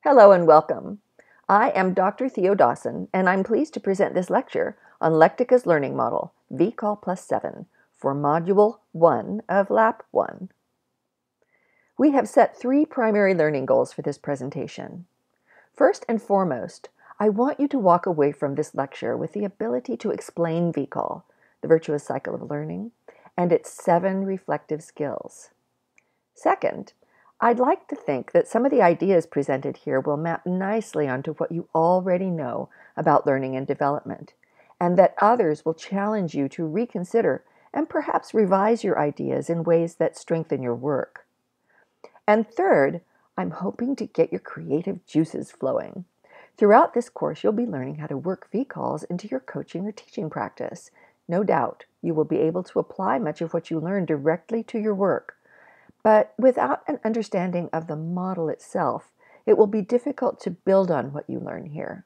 Hello and welcome. I am Dr. Theo Dawson, and I'm pleased to present this lecture on Lectica's learning model, VCall plus 7, for Module 1 of Lap 1. We have set 3 primary learning goals for this presentation. First and foremost, I want you to walk away from this lecture with the ability to explain VCall, the Virtuous Cycle of Learning, and its 7 reflective skills. Second, I'd like to think that some of the ideas presented here will map nicely onto what you already know about learning and development, and that others will challenge you to reconsider and perhaps revise your ideas in ways that strengthen your work. And third, I'm hoping to get your creative juices flowing. Throughout this course, you'll be learning how to work V-calls into your coaching or teaching practice. No doubt, you will be able to apply much of what you learn directly to your work. But without an understanding of the model itself, it will be difficult to build on what you learn here.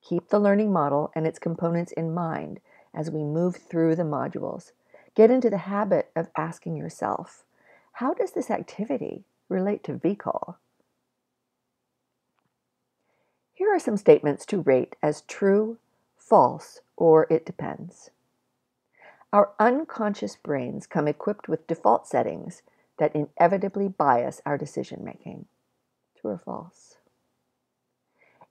Keep the learning model and its components in mind as we move through the modules. Get into the habit of asking yourself, how does this activity relate to VCall? Here are some statements to rate as true, false, or it depends. Our unconscious brains come equipped with default settings that inevitably bias our decision-making. True or false?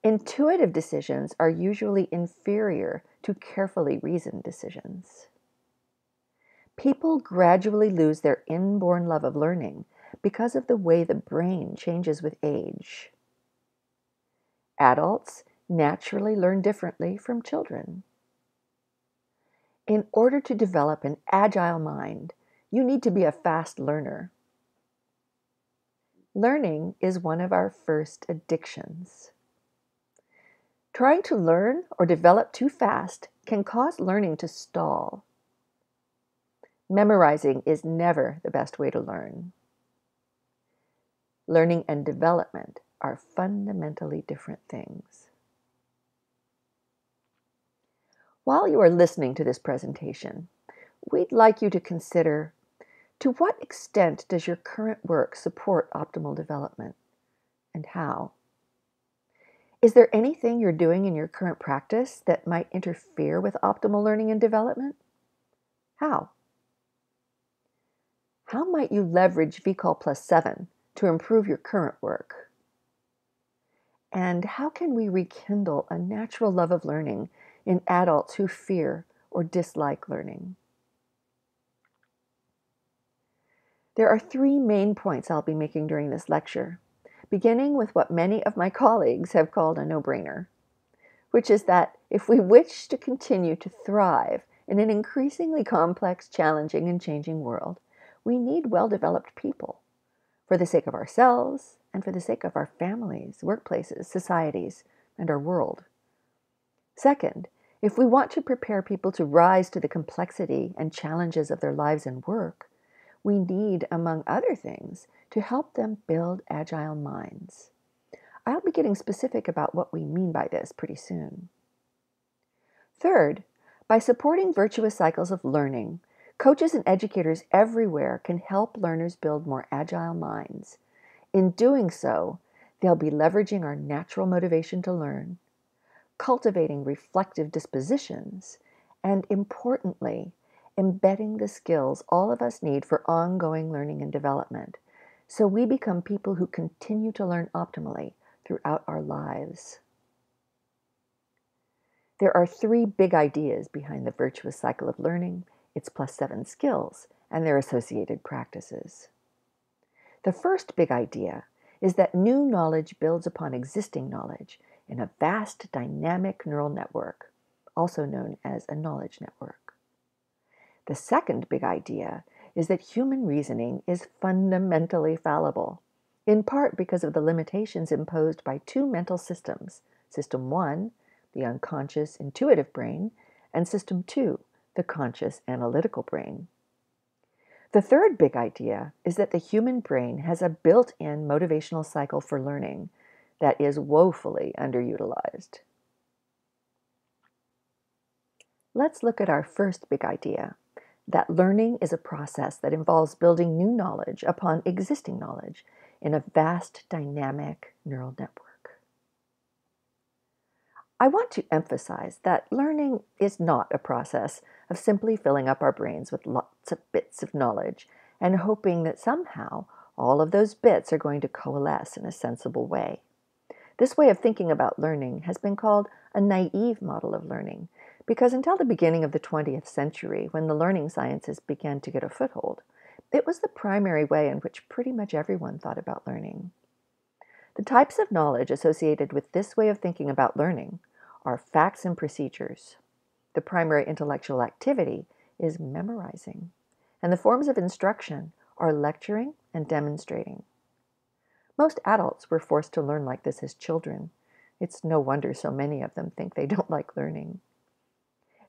Intuitive decisions are usually inferior to carefully reasoned decisions. People gradually lose their inborn love of learning because of the way the brain changes with age. Adults naturally learn differently from children. In order to develop an agile mind, you need to be a fast learner. Learning is one of our first addictions. Trying to learn or develop too fast can cause learning to stall. Memorizing is never the best way to learn. Learning and development are fundamentally different things. While you are listening to this presentation, we'd like you to consider, to what extent does your current work support optimal development, and how? Is there anything you're doing in your current practice that might interfere with optimal learning and development? How? How might you leverage VCall plus 7 to improve your current work? And how can we rekindle a natural love of learning in adults who fear or dislike learning? There are 3 main points I'll be making during this lecture, beginning with what many of my colleagues have called a no-brainer, which is that if we wish to continue to thrive in an increasingly complex, challenging, and changing world, we need well-developed people for the sake of ourselves and for the sake of our families, workplaces, societies, and our world. Second, if we want to prepare people to rise to the complexity and challenges of their lives and work, we need, among other things, to help them build agile minds. I'll be getting specific about what we mean by this pretty soon. Third, by supporting virtuous cycles of learning, coaches and educators everywhere can help learners build more agile minds. In doing so, they'll be leveraging our natural motivation to learn, cultivating reflective dispositions, and importantly, embedding the skills all of us need for ongoing learning and development, so we become people who continue to learn optimally throughout our lives. There are 3 big ideas behind the virtuous cycle of learning, its plus 7 skills, and their associated practices. The first big idea is that new knowledge builds upon existing knowledge in a vast dynamic neural network, also known as a knowledge network. The second big idea is that human reasoning is fundamentally fallible, in part because of the limitations imposed by 2 mental systems, System 1, the unconscious intuitive brain, and System 2, the conscious analytical brain. The third big idea is that the human brain has a built-in motivational cycle for learning that is woefully underutilized. Let's look at our first big idea, that learning is a process that involves building new knowledge upon existing knowledge in a vast dynamic neural network. I want to emphasize that learning is not a process of simply filling up our brains with lots of bits of knowledge and hoping that somehow all of those bits are going to coalesce in a sensible way. This way of thinking about learning has been called a naive model of learning because until the beginning of the 20th century, when the learning sciences began to get a foothold, it was the primary way in which pretty much everyone thought about learning. The types of knowledge associated with this way of thinking about learning are facts and procedures. The primary intellectual activity is memorizing, and the forms of instruction are lecturing and demonstrating. Most adults were forced to learn like this as children. It's no wonder so many of them think they don't like learning.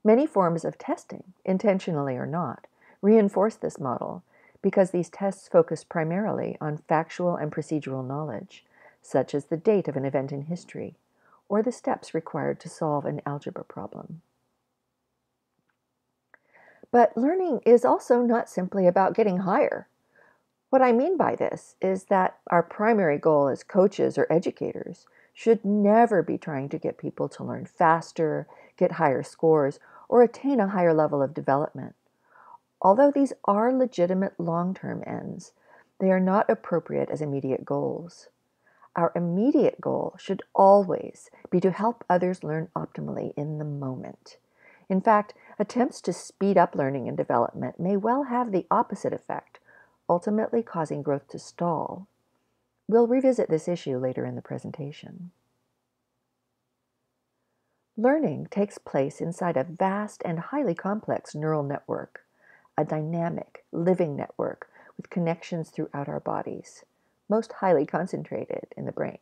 Many forms of testing, intentionally or not, reinforce this model because these tests focus primarily on factual and procedural knowledge, such as the date of an event in history, or the steps required to solve an algebra problem. But learning is also not simply about getting higher. What I mean by this is that our primary goal as coaches or educators should never be trying to get people to learn faster, get higher scores, or attain a higher level of development. Although these are legitimate long-term ends, they are not appropriate as immediate goals. Our immediate goal should always be to help others learn optimally in the moment. In fact, attempts to speed up learning and development may well have the opposite effect, ultimately causing growth to stall. We'll revisit this issue later in the presentation. Learning takes place inside a vast and highly complex neural network, a dynamic, living network with connections throughout our bodies, most highly concentrated in the brain.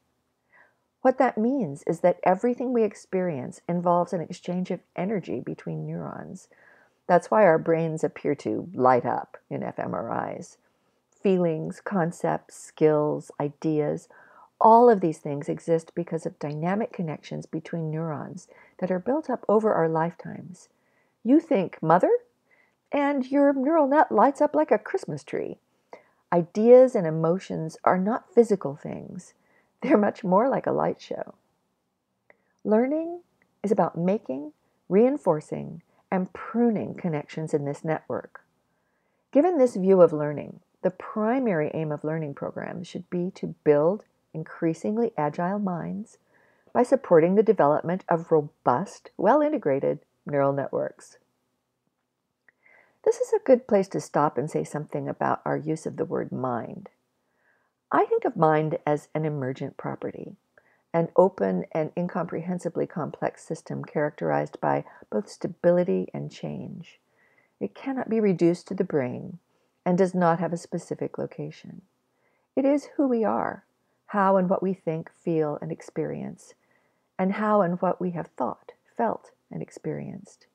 What that means is that everything we experience involves an exchange of energy between neurons. That's why our brains appear to light up in fMRIs. Feelings, concepts, skills, ideas, all of these things exist because of dynamic connections between neurons that are built up over our lifetimes. You think mother, and your neural net lights up like a Christmas tree. Ideas and emotions are not physical things. They're much more like a light show. Learning is about making, reinforcing, and pruning connections in this network. Given this view of learning, the primary aim of learning programs should be to build increasingly agile minds by supporting the development of robust, well-integrated neural networks. This is a good place to stop and say something about our use of the word mind. I think of mind as an emergent property, an open and incomprehensibly complex system characterized by both stability and change. It cannot be reduced to the brain and does not have a specific location. It is who we are, how and what we think, feel, and experience, and how and what we have thought, felt, and experienced.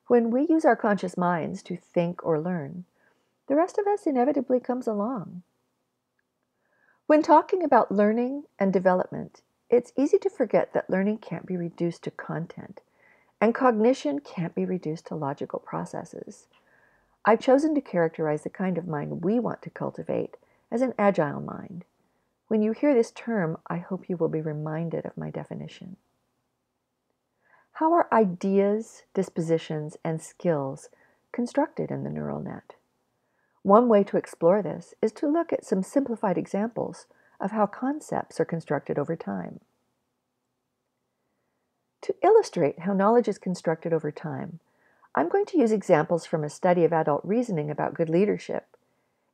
When we use our conscious minds to think or learn, the rest of us inevitably comes along. When talking about learning and development, it's easy to forget that learning can't be reduced to content, and cognition can't be reduced to logical processes. I've chosen to characterize the kind of mind we want to cultivate as an agile mind. When you hear this term, I hope you will be reminded of my definition. How are ideas, dispositions, and skills constructed in the neural net? One way to explore this is to look at some simplified examples of how concepts are constructed over time. To illustrate how knowledge is constructed over time, I'm going to use examples from a study of adult reasoning about good leadership.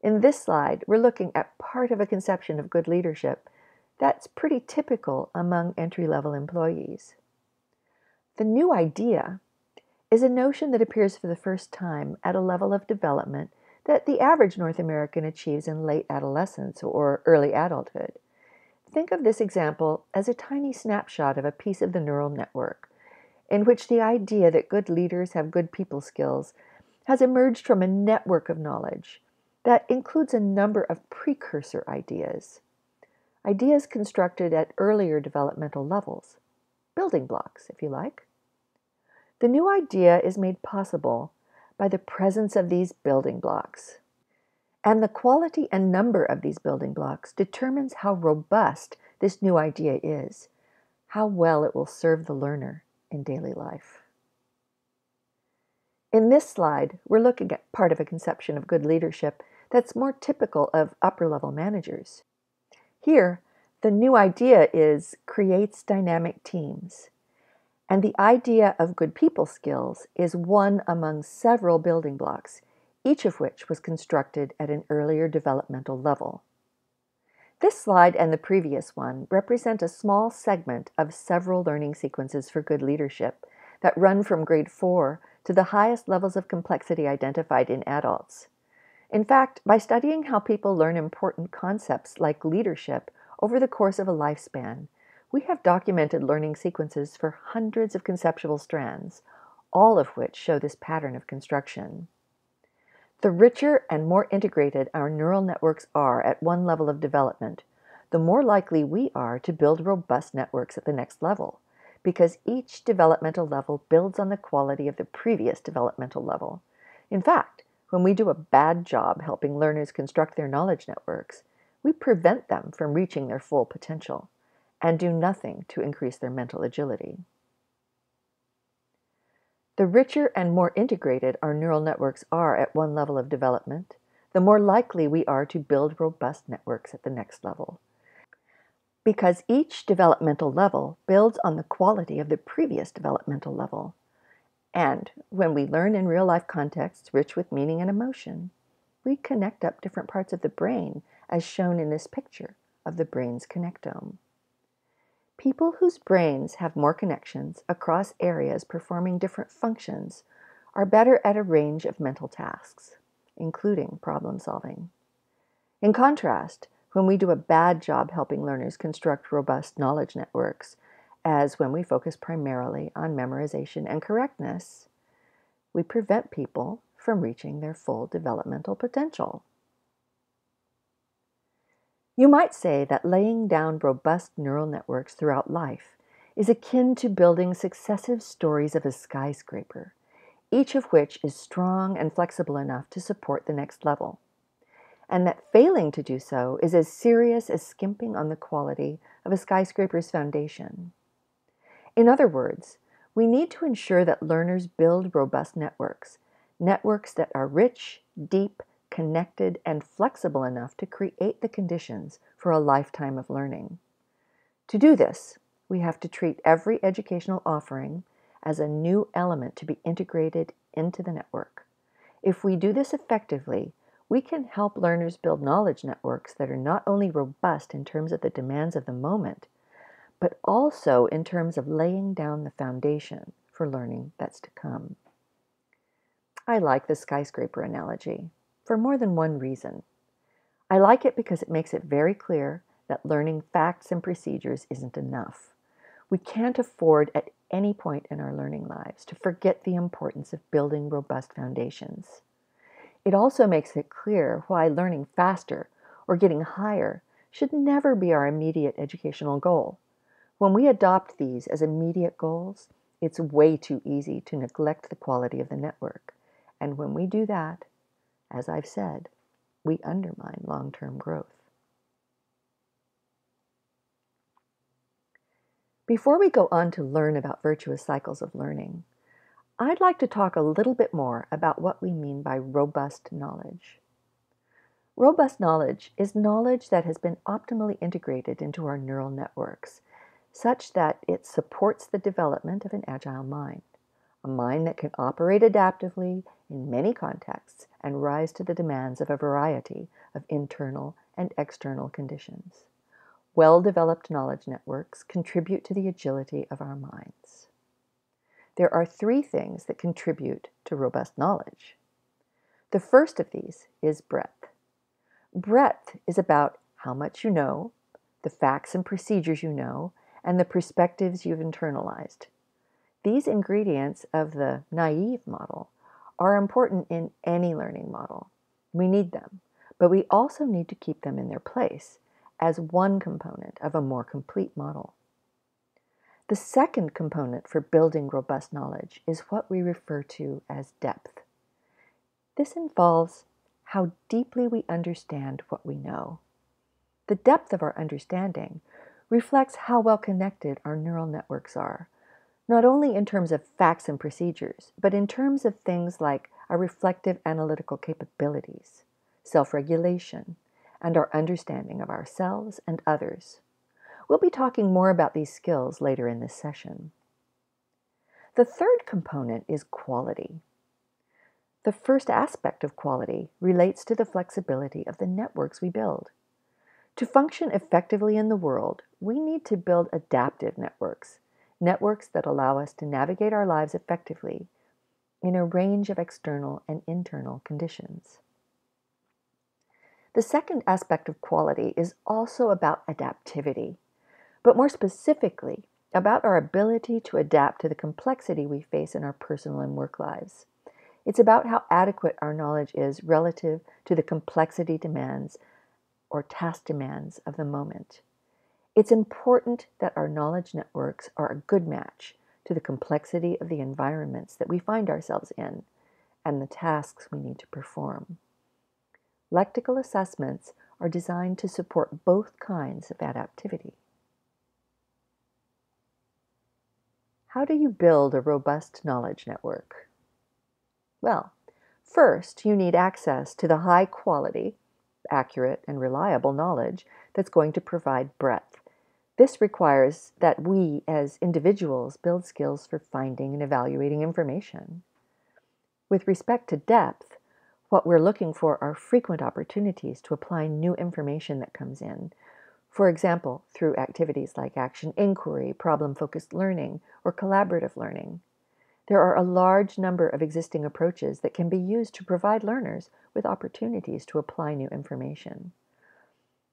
In this slide, we're looking at part of a conception of good leadership that's pretty typical among entry-level employees. The new idea is a notion that appears for the first time at a level of development that the average North American achieves in late adolescence or early adulthood. Think of this example as a tiny snapshot of a piece of the neural network, in which the idea that good leaders have good people skills has emerged from a network of knowledge that includes a number of precursor ideas constructed at earlier developmental levels, building blocks, if you like. The new idea is made possible by the presence of these building blocks. And the quality and number of these building blocks determines how robust this new idea is, how well it will serve the learner in daily life. In this slide, we're looking at part of a conception of good leadership that's more typical of upper-level managers. Here, the new idea is creates dynamic teams. And the idea of good people skills is one among several building blocks, each of which was constructed at an earlier developmental level. This slide and the previous one represent a small segment of several learning sequences for good leadership that run from grade 4 to the highest levels of complexity identified in adults. In fact, by studying how people learn important concepts like leadership over the course of a lifespan, we have documented learning sequences for hundreds of conceptual strands, all of which show this pattern of construction. The richer and more integrated our neural networks are at one level of development, the more likely we are to build robust networks at the next level, because each developmental level builds on the quality of the previous developmental level. In fact, when we do a bad job helping learners construct their knowledge networks, we prevent them from reaching their full potential and do nothing to increase their mental agility. The richer and more integrated our neural networks are at one level of development, the more likely we are to build robust networks at the next level, because each developmental level builds on the quality of the previous developmental level. And when we learn in real-life contexts rich with meaning and emotion, we connect up different parts of the brain, as shown in this picture of the brain's connectome. People whose brains have more connections across areas performing different functions are better at a range of mental tasks, including problem solving. In contrast, when we do a bad job helping learners construct robust knowledge networks, as when we focus primarily on memorization and correctness, we prevent people from reaching their full developmental potential. You might say that laying down robust neural networks throughout life is akin to building successive stories of a skyscraper, each of which is strong and flexible enough to support the next level, and that failing to do so is as serious as skimping on the quality of a skyscraper's foundation. In other words, we need to ensure that learners build robust networks that are rich, deep, connected, and flexible enough to create the conditions for a lifetime of learning. To do this, we have to treat every educational offering as a new element to be integrated into the network. If we do this effectively, we can help learners build knowledge networks that are not only robust in terms of the demands of the moment, but also in terms of laying down the foundation for learning that's to come. I like the skyscraper analogy for more than one reason. I like it because it makes it very clear that learning facts and procedures isn't enough. We can't afford at any point in our learning lives to forget the importance of building robust foundations. It also makes it clear why learning faster or getting higher should never be our immediate educational goal. When we adopt these as immediate goals, it's way too easy to neglect the quality of the network. And when we do that, as I've said, we undermine long-term growth. Before we go on to learn about virtuous cycles of learning, I'd like to talk a little bit more about what we mean by robust knowledge. Robust knowledge is knowledge that has been optimally integrated into our neural networks, such that it supports the development of an agile mind, a mind that can operate adaptively in many contexts and rise to the demands of a variety of internal and external conditions. Well-developed knowledge networks contribute to the agility of our minds. There are three things that contribute to robust knowledge. The first of these is breadth. Breadth is about how much you know, the facts and procedures you know, and the perspectives you've internalized. These ingredients of the naive model are important in any learning model. We need them, but we also need to keep them in their place as one component of a more complete model. The second component for building robust knowledge is what we refer to as depth. This involves how deeply we understand what we know. The depth of our understanding reflects how well connected our neural networks are, not only in terms of facts and procedures, but in terms of things like our reflective analytical capabilities, self-regulation, and our understanding of ourselves and others. We'll be talking more about these skills later in this session. The third component is quality. The first aspect of quality relates to the flexibility of the networks we build. To function effectively in the world, we need to build adaptive networks, networks that allow us to navigate our lives effectively in a range of external and internal conditions. The second aspect of quality is also about adaptivity, but more specifically, about our ability to adapt to the complexity we face in our personal and work lives. It's about how adequate our knowledge is relative to the complexity demands or task demands of the moment. It's important that our knowledge networks are a good match to the complexity of the environments that we find ourselves in and the tasks we need to perform. Lectical assessments are designed to support both kinds of adaptivity. How do you build a robust knowledge network? Well, first, you need access to the high quality, accurate, and reliable knowledge that's going to provide breadth. This requires that we, as individuals, build skills for finding and evaluating information. With respect to depth, what we're looking for are frequent opportunities to apply new information that comes in. For example, through activities like action inquiry, problem-focused learning, or collaborative learning. There are a large number of existing approaches that can be used to provide learners with opportunities to apply new information.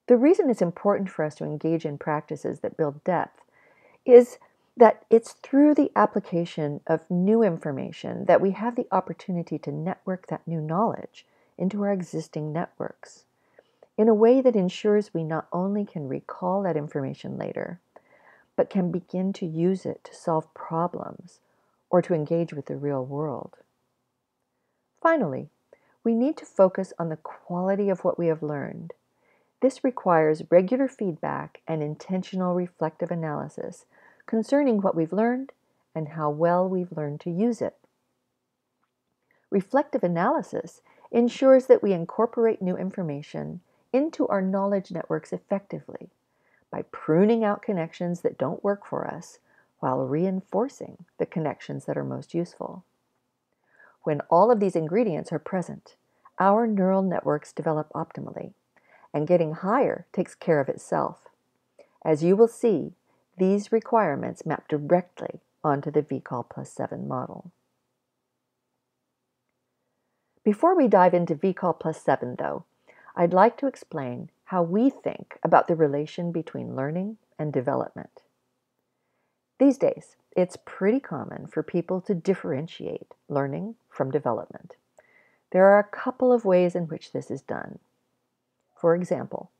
The reason it's important for us to engage in practices that build depth is that it's through the application of new information that we have the opportunity to network that new knowledge into our existing networks in a way that ensures we not only can recall that information later, but can begin to use it to solve problems or to engage with the real world. Finally, we need to focus on the quality of what we have learned. This requires regular feedback and intentional reflective analysis concerning what we've learned and how well we've learned to use it. Reflective analysis ensures that we incorporate new information into our knowledge networks effectively by pruning out connections that don't work for us while reinforcing the connections that are most useful. When all of these ingredients are present, our neural networks develop optimally, and getting higher takes care of itself. As you will see, these requirements map directly onto the VCall+7 model. Before we dive into VCall+7, though, I'd like to explain how we think about the relation between learning and development. These days, it's pretty common for people to differentiate learning from development. There are a couple of ways in which this is done. For example,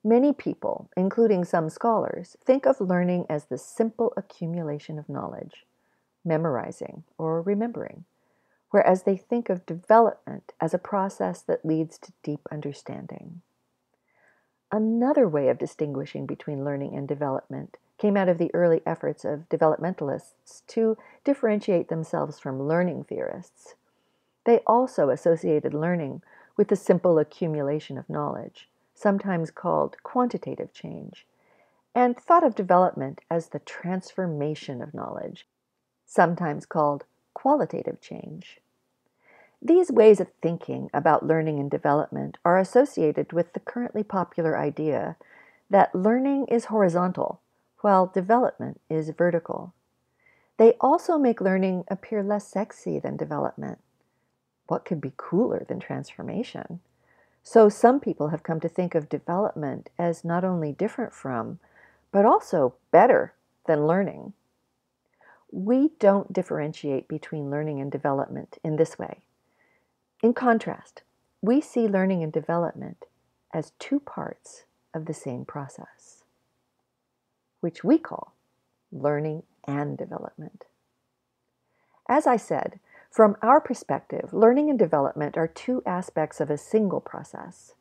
many people, including some scholars, think of learning as the simple accumulation of knowledge, memorizing or remembering, whereas they think of development as a process that leads to deep understanding. Another way of distinguishing between learning and development came out of the early efforts of developmentalists to differentiate themselves from learning theorists. They also associated learning with the simple accumulation of knowledge, sometimes called quantitative change, and thought of development as the transformation of knowledge, sometimes called qualitative change. These ways of thinking about learning and development are associated with the currently popular idea that learning is horizontal, while development is vertical. They also make learning appear less sexy than development. What could be cooler than transformation? So some people have come to think of development as not only different from, but also better than learning. We don't differentiate between learning and development in this way. In contrast, we see learning and development as two parts of the same process, which we call learning and development. As I said, from our perspective, learning and development are two aspects of a single process.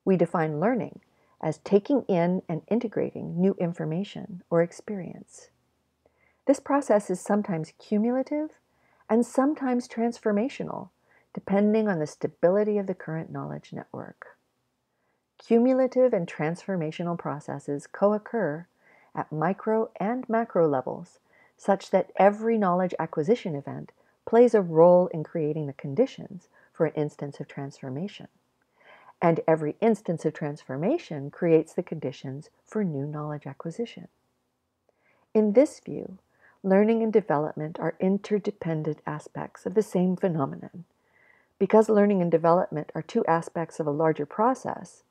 We define learning as taking in and integrating new information or experience. This process is sometimes cumulative and sometimes transformational, depending on the stability of the current knowledge network. Cumulative and transformational processes co-occur at micro and macro levels, such that every knowledge acquisition event plays a role in creating the conditions for an instance of transformation. And every instance of transformation creates the conditions for new knowledge acquisition. In this view, learning and development are interdependent aspects of the same phenomenon. Because learning and development are two aspects of a larger process,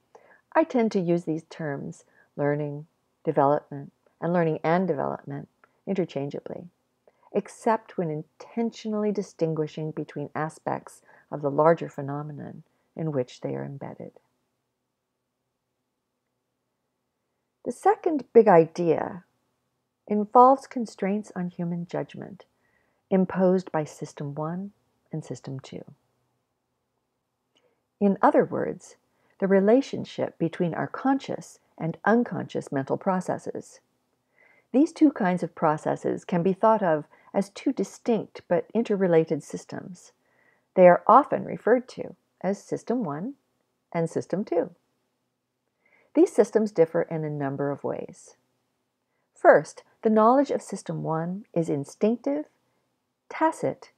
I tend to use these terms, learning, development, and learning and development, interchangeably, except when intentionally distinguishing between aspects of the larger phenomenon in which they are embedded. The second big idea involves constraints on human judgment imposed by System 1 and System 2. In other words, the relationship between our conscious and unconscious mental processes. These two kinds of processes can be thought of as two distinct but interrelated systems. They are often referred to as System 1 and System 2. These systems differ in a number of ways. First, the knowledge of System 1 is instinctive, tacit,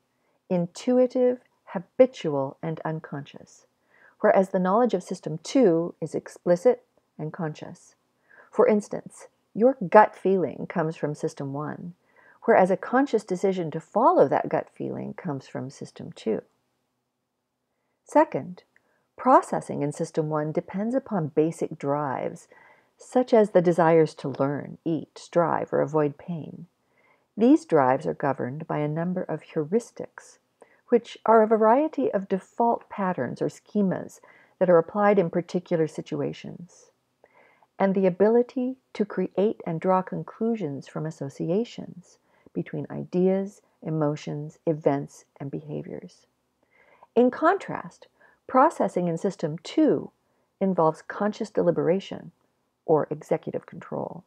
intuitive, habitual, and unconscious, whereas the knowledge of System 2 is explicit and conscious. For instance, your gut feeling comes from System 1, whereas a conscious decision to follow that gut feeling comes from System 2. Second, processing in System 1 depends upon basic drives, such as the desires to learn, eat, strive, or avoid pain. These drives are governed by a number of heuristics, which are a variety of default patterns or schemas that are applied in particular situations, and the ability to create and draw conclusions from associations between ideas, emotions, events, and behaviors. In contrast, processing in System 2 involves conscious deliberation or executive control.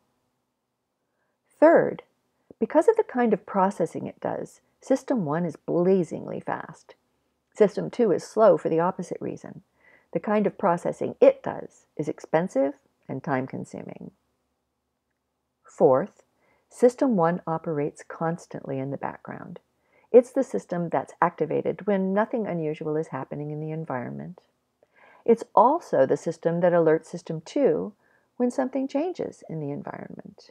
Third, because of the kind of processing it does, System 1 is blazingly fast. System 2 is slow for the opposite reason. The kind of processing it does is expensive and time-consuming. Fourth, System 1 operates constantly in the background. It's the system that's activated when nothing unusual is happening in the environment. It's also the system that alerts System 2 when something changes in the environment.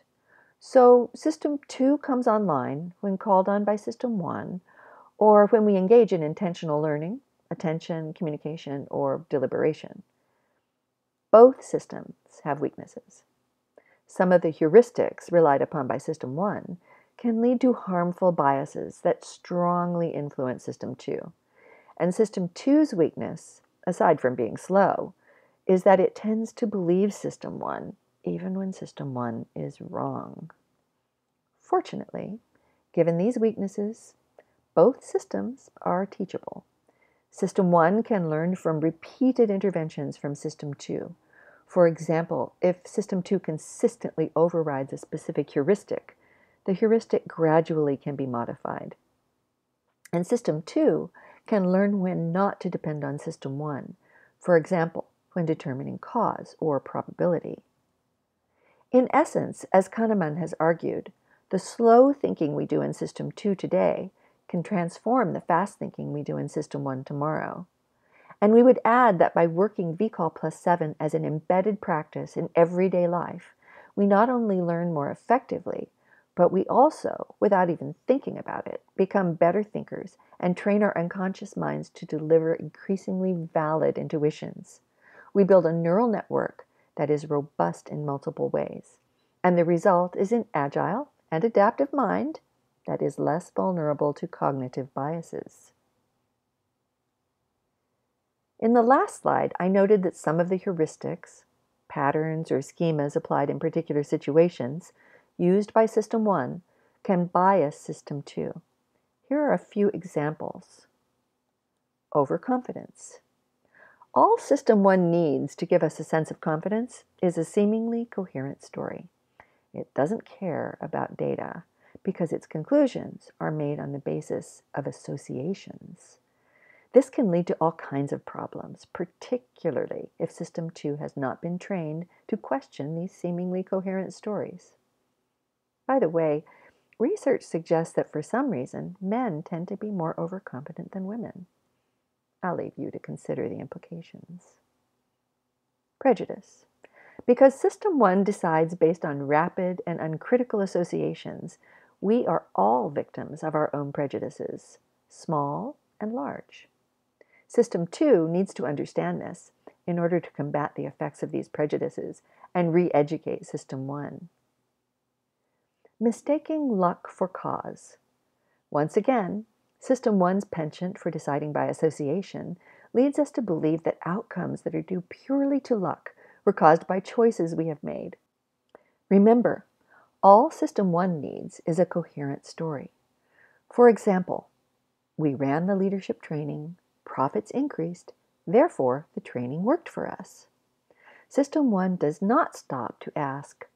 So System 2 comes online when called on by System 1, or when we engage in intentional learning, attention, communication, or deliberation. Both systems have weaknesses. Some of the heuristics relied upon by System 1 can lead to harmful biases that strongly influence System 2. And System 2's weakness, aside from being slow, is that it tends to believe System 1 even when System 1 is wrong. Fortunately, given these weaknesses, both systems are teachable. System 1 can learn from repeated interventions from System 2. For example, if System 2 consistently overrides a specific heuristic, the heuristic gradually can be modified. And System 2 can learn when not to depend on System 1, for example, when determining cause or probability. In essence, as Kahneman has argued, the slow thinking we do in System 2 today can transform the fast thinking we do in System 1 tomorrow. And we would add that by working VCall+7 as an embedded practice in everyday life, we not only learn more effectively, but we also, without even thinking about it, become better thinkers and train our unconscious minds to deliver increasingly valid intuitions. We build a neural network that is robust in multiple ways. And the result is an agile and adaptive mind that is less vulnerable to cognitive biases. In the last slide, I noted that some of the heuristics, patterns, or schemas applied in particular situations used by System 1 can bias System 2. Here are a few examples. Overconfidence. All System 1 needs to give us a sense of confidence is a seemingly coherent story. It doesn't care about data because its conclusions are made on the basis of associations. This can lead to all kinds of problems, particularly if System 2 has not been trained to question these seemingly coherent stories. By the way, research suggests that for some reason, men tend to be more overconfident than women. I'll leave you to consider the implications. Prejudice. Because System 1 decides based on rapid and uncritical associations, we are all victims of our own prejudices, small and large. System 2 needs to understand this in order to combat the effects of these prejudices and re-educate System 1. Mistaking luck for cause. Once again, System 1's penchant for deciding by association leads us to believe that outcomes that are due purely to luck were caused by choices we have made. Remember, all System 1 needs is a coherent story. For example, we ran the leadership training, profits increased, therefore the training worked for us. System 1 does not stop to ask,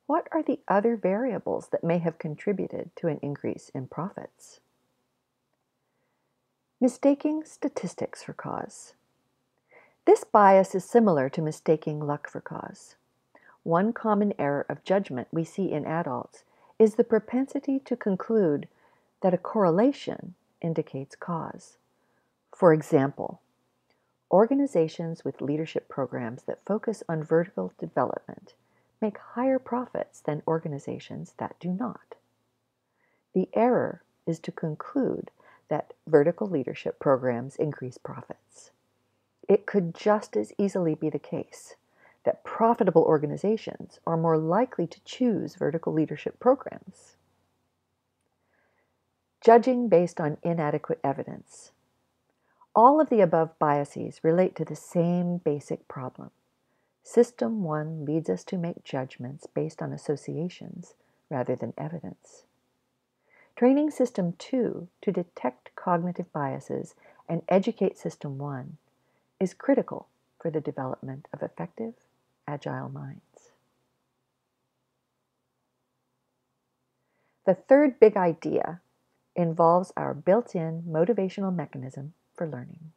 what are the other variables that may have contributed to an increase in profits? Mistaking statistics for cause. This bias is similar to mistaking luck for cause. One common error of judgment we see in adults is the propensity to conclude that a correlation indicates cause. For example, organizations with leadership programs that focus on vertical development make higher profits than organizations that do not. The error is to conclude that vertical leadership programs increase profits. It could just as easily be the case that profitable organizations are more likely to choose vertical leadership programs. Judging based on inadequate evidence. All of the above biases relate to the same basic problem. System 1 leads us to make judgments based on associations rather than evidence. Training System 2 to detect cognitive biases and educate System 1 is critical for the development of effective, agile minds. The third big idea involves our built-in motivational mechanism for learning.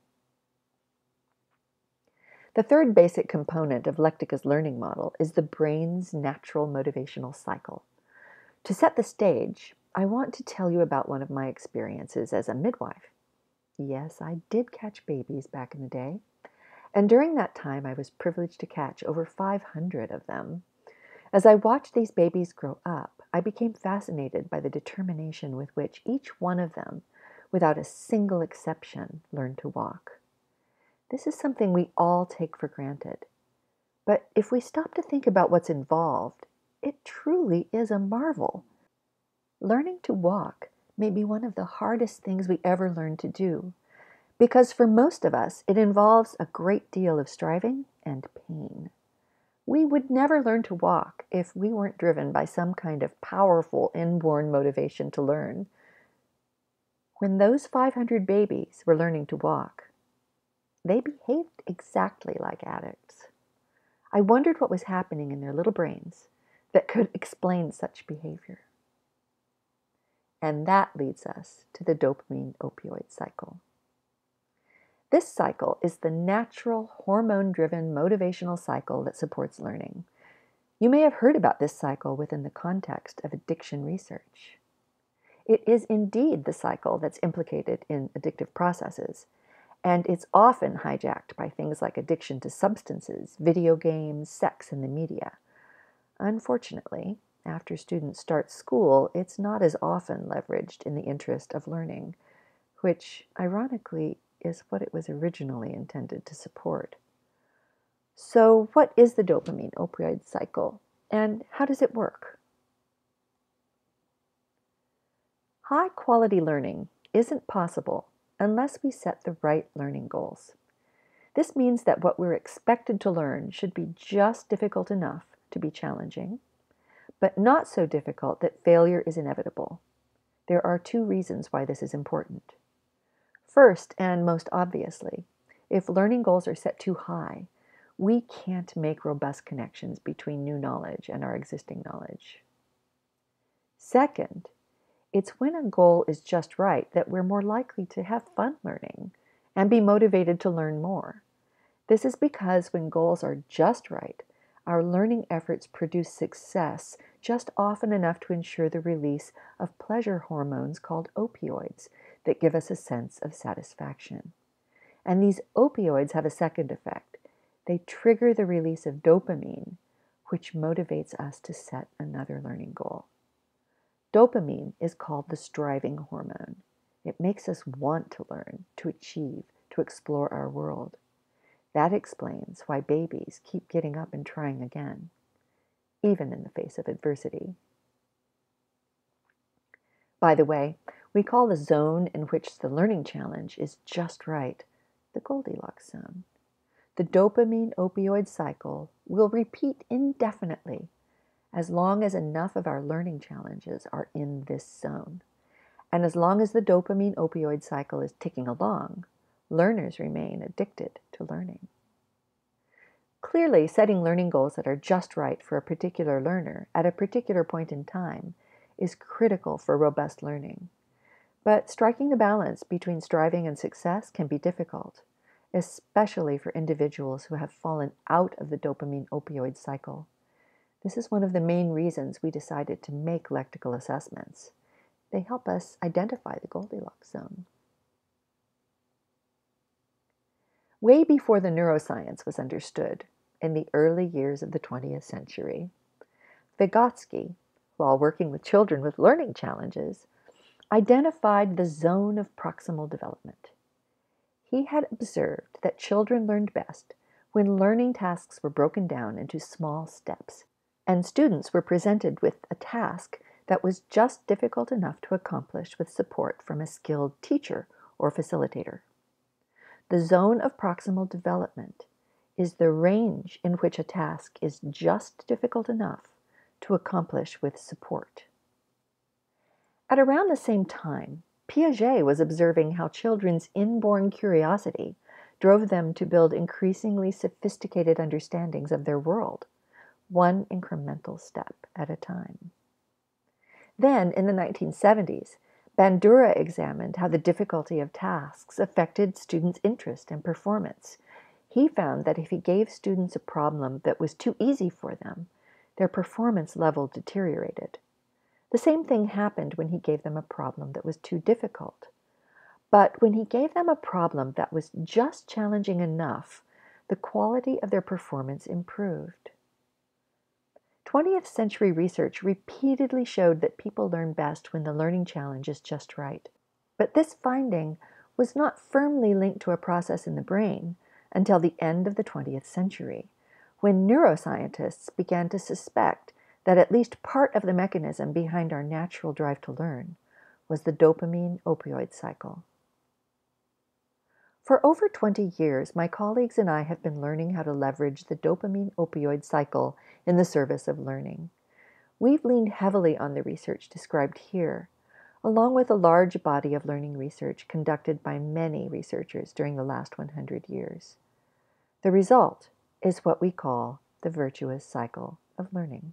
The third basic component of Lectica's learning model is the brain's natural motivational cycle. To set the stage, I want to tell you about one of my experiences as a midwife. Yes, I did catch babies back in the day, and during that time I was privileged to catch over 500 of them. As I watched these babies grow up, I became fascinated by the determination with which each one of them, without a single exception, learned to walk. This is something we all take for granted. But if we stop to think about what's involved, it truly is a marvel. Learning to walk may be one of the hardest things we ever learn to do, because for most of us, it involves a great deal of striving and pain. We would never learn to walk if we weren't driven by some kind of powerful inborn motivation to learn. When those 500 babies were learning to walk, they behaved exactly like addicts. I wondered what was happening in their little brains that could explain such behavior. And that leads us to the dopamine opioid cycle. This cycle is the natural hormone-driven motivational cycle that supports learning. You may have heard about this cycle within the context of addiction research. It is indeed the cycle that's implicated in addictive processes, and it's often hijacked by things like addiction to substances, video games, sex, and the media. Unfortunately, after students start school, it's not as often leveraged in the interest of learning, which, ironically, is what it was originally intended to support. So, what is the dopamine opioid cycle, and how does it work? High-quality learning isn't possible unless we set the right learning goals. This means that what we're expected to learn should be just difficult enough to be challenging, but not so difficult that failure is inevitable. There are two reasons why this is important. First, and most obviously, If learning goals are set too high, we can't make robust connections between new knowledge and our existing knowledge. Second, it's when a goal is just right that we're more likely to have fun learning and be motivated to learn more. This is because when goals are just right, our learning efforts produce success just often enough to ensure the release of pleasure hormones called opioids that give us a sense of satisfaction. And these opioids have a second effect. They trigger the release of dopamine, which motivates us to set another learning goal. Dopamine is called the striving hormone. It makes us want to learn, to achieve, to explore our world. That explains why babies keep getting up and trying again, even in the face of adversity. By the way, we call the zone in which the learning challenge is just right the Goldilocks zone. The dopamine opioid cycle will repeat indefinitely as long as enough of our learning challenges are in this zone. And as long as the dopamine opioid cycle is ticking along, learners remain addicted to learning. Clearly, setting learning goals that are just right for a particular learner at a particular point in time is critical for robust learning. But striking the balance between striving and success can be difficult, especially for individuals who have fallen out of the dopamine opioid cycle. This is one of the main reasons we decided to make lectical assessments. They help us identify the Goldilocks zone. Way before the neuroscience was understood, in the early years of the 20th century, Vygotsky, while working with children with learning challenges, identified the zone of proximal development. He had observed that children learned best when learning tasks were broken down into small steps, and students were presented with a task that was just difficult enough to accomplish with support from a skilled teacher or facilitator. The zone of proximal development is the range in which a task is just difficult enough to accomplish with support. At around the same time, Piaget was observing how children's inborn curiosity drove them to build increasingly sophisticated understandings of their world, one incremental step at a time. Then, in the 1970s, Bandura examined how the difficulty of tasks affected students' interest and performance. He found that if he gave students a problem that was too easy for them, their performance level deteriorated. The same thing happened when he gave them a problem that was too difficult. But when he gave them a problem that was just challenging enough, the quality of their performance improved. 20th century research repeatedly showed that people learn best when the learning challenge is just right. But this finding was not firmly linked to a process in the brain until the end of the 20th century, when neuroscientists began to suspect that at least part of the mechanism behind our natural drive to learn was the dopamine opioid cycle. For over 20 years, my colleagues and I have been learning how to leverage the dopamine opioid cycle in the service of learning. We've leaned heavily on the research described here, along with a large body of learning research conducted by many researchers during the last 100 years. The result is what we call the virtuous cycle of learning.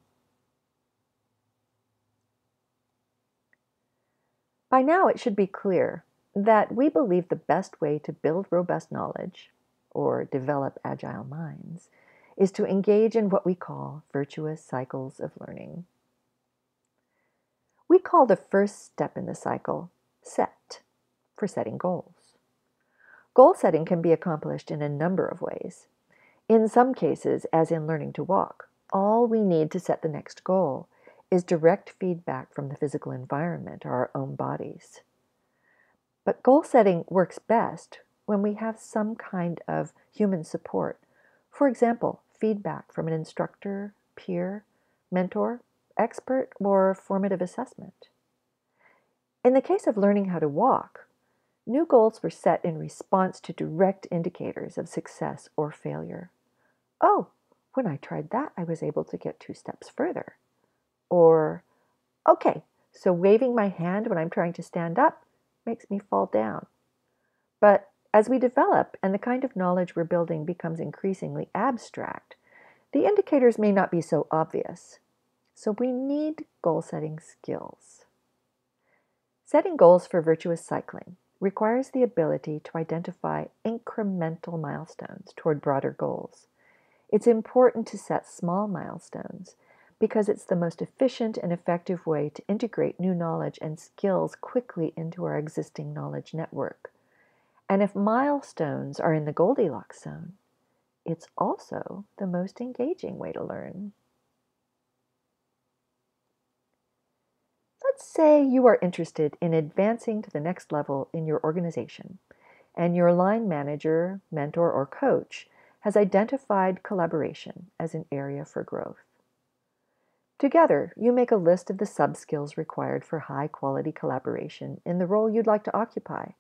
By now, it should be clear that we believe the best way to build robust knowledge, or develop agile minds, is to engage in what we call virtuous cycles of learning. We call the first step in the cycle set, for setting goals. Goal setting can be accomplished in a number of ways. In some cases, as in learning to walk, all we need to set the next goal is direct feedback from the physical environment or our own bodies. But goal setting works best when we have some kind of human support. For example, feedback from an instructor, peer, mentor, expert, or formative assessment. In the case of learning how to walk, new goals were set in response to direct indicators of success or failure. Oh, when I tried that, I was able to get 2 steps further. Or, okay, so waving my hand when I'm trying to stand up makes me fall down. But as we develop and the kind of knowledge we're building becomes increasingly abstract, the indicators may not be so obvious. So we need goal-setting skills. Setting goals for virtuous cycling requires the ability to identify incremental milestones toward broader goals. It's important to set small milestones because it's the most efficient and effective way to integrate new knowledge and skills quickly into our existing knowledge network. And if milestones are in the Goldilocks zone, it's also the most engaging way to learn. Let's say you are interested in advancing to the next level in your organization, and your line manager, mentor, or coach has identified collaboration as an area for growth. Together, you make a list of the sub-skills required for high-quality collaboration in the role you'd like to occupy.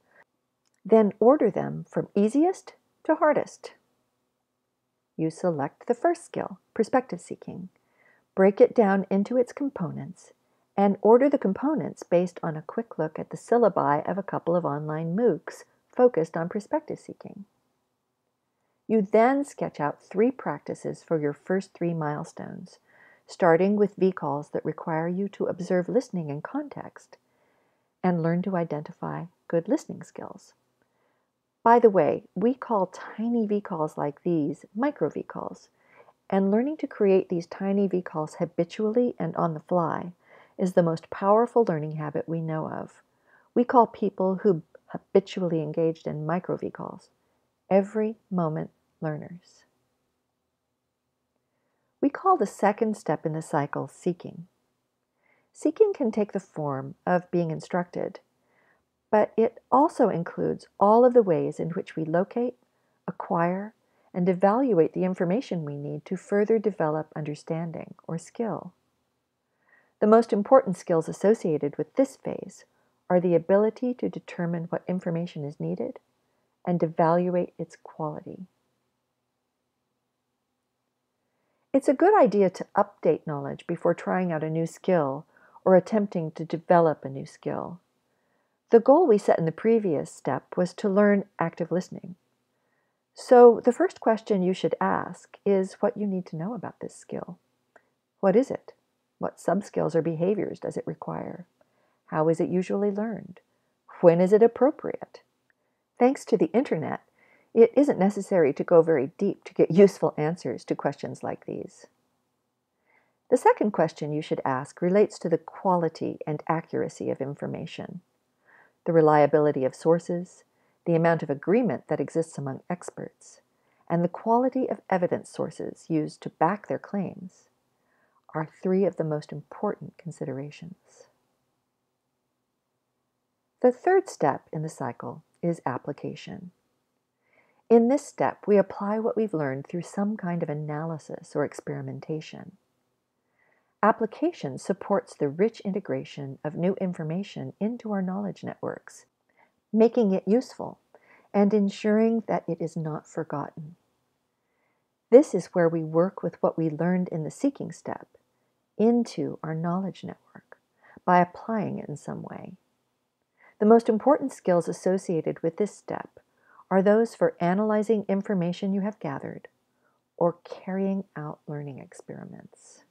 Then order them from easiest to hardest. You select the first skill, perspective seeking, break it down into its components, and order the components based on a quick look at the syllabi of a couple of online MOOCs focused on perspective seeking. You then sketch out 3 practices for your first 3 milestones, starting with VCALs that require you to observe listening and context, and learn to identify good listening skills. By the way, we call tiny VCALs like these micro VCALs, and learning to create these tiny VCALs habitually and on the fly is the most powerful learning habit we know of. We call people who habitually engaged in micro VCALs every moment learners. We call the second step in the cycle seeking. Seeking can take the form of being instructed, but it also includes all of the ways in which we locate, acquire, and evaluate the information we need to further develop understanding or skill. The most important skills associated with this phase are the ability to determine what information is needed and evaluate its quality. It's a good idea to update knowledge before trying out a new skill or attempting to develop a new skill. The goal we set in the previous step was to learn active listening. So the first question you should ask is what you need to know about this skill. What is it? What sub-skills or behaviors does it require? How is it usually learned? When is it appropriate? Thanks to the internet, it isn't necessary to go very deep to get useful answers to questions like these. The second question you should ask relates to the quality and accuracy of information, the reliability of sources, the amount of agreement that exists among experts, and the quality of evidence sources used to back their claims are 3 of the most important considerations. The third step in the cycle is application. In this step, we apply what we've learned through some kind of analysis or experimentation. Application supports the rich integration of new information into our knowledge networks, making it useful and ensuring that it is not forgotten. This is where we work with what we learned in the seeking step into our knowledge network by applying it in some way. The most important skills associated with this step are those for analyzing information you have gathered or carrying out learning experiments.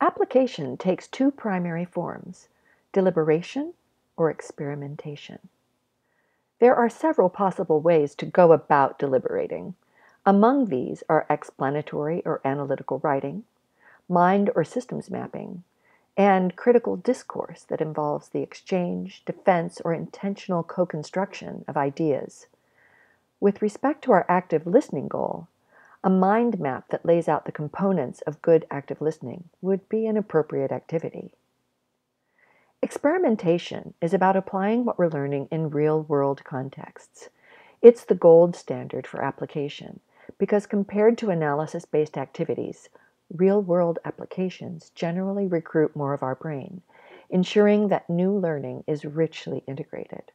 Application takes 2 primary forms, deliberation or experimentation. There are several possible ways to go about deliberating. Among these are explanatory or analytical writing, mind or systems mapping, and critical discourse that involves the exchange, defense, or intentional co-construction of ideas. With respect to our active listening goal, a mind map that lays out the components of good active listening would be an appropriate activity. Experimentation is about applying what we're learning in real-world contexts. It's the gold standard for application because compared to analysis-based activities, real-world applications generally recruit more of our brain, ensuring that new learning is richly integrated.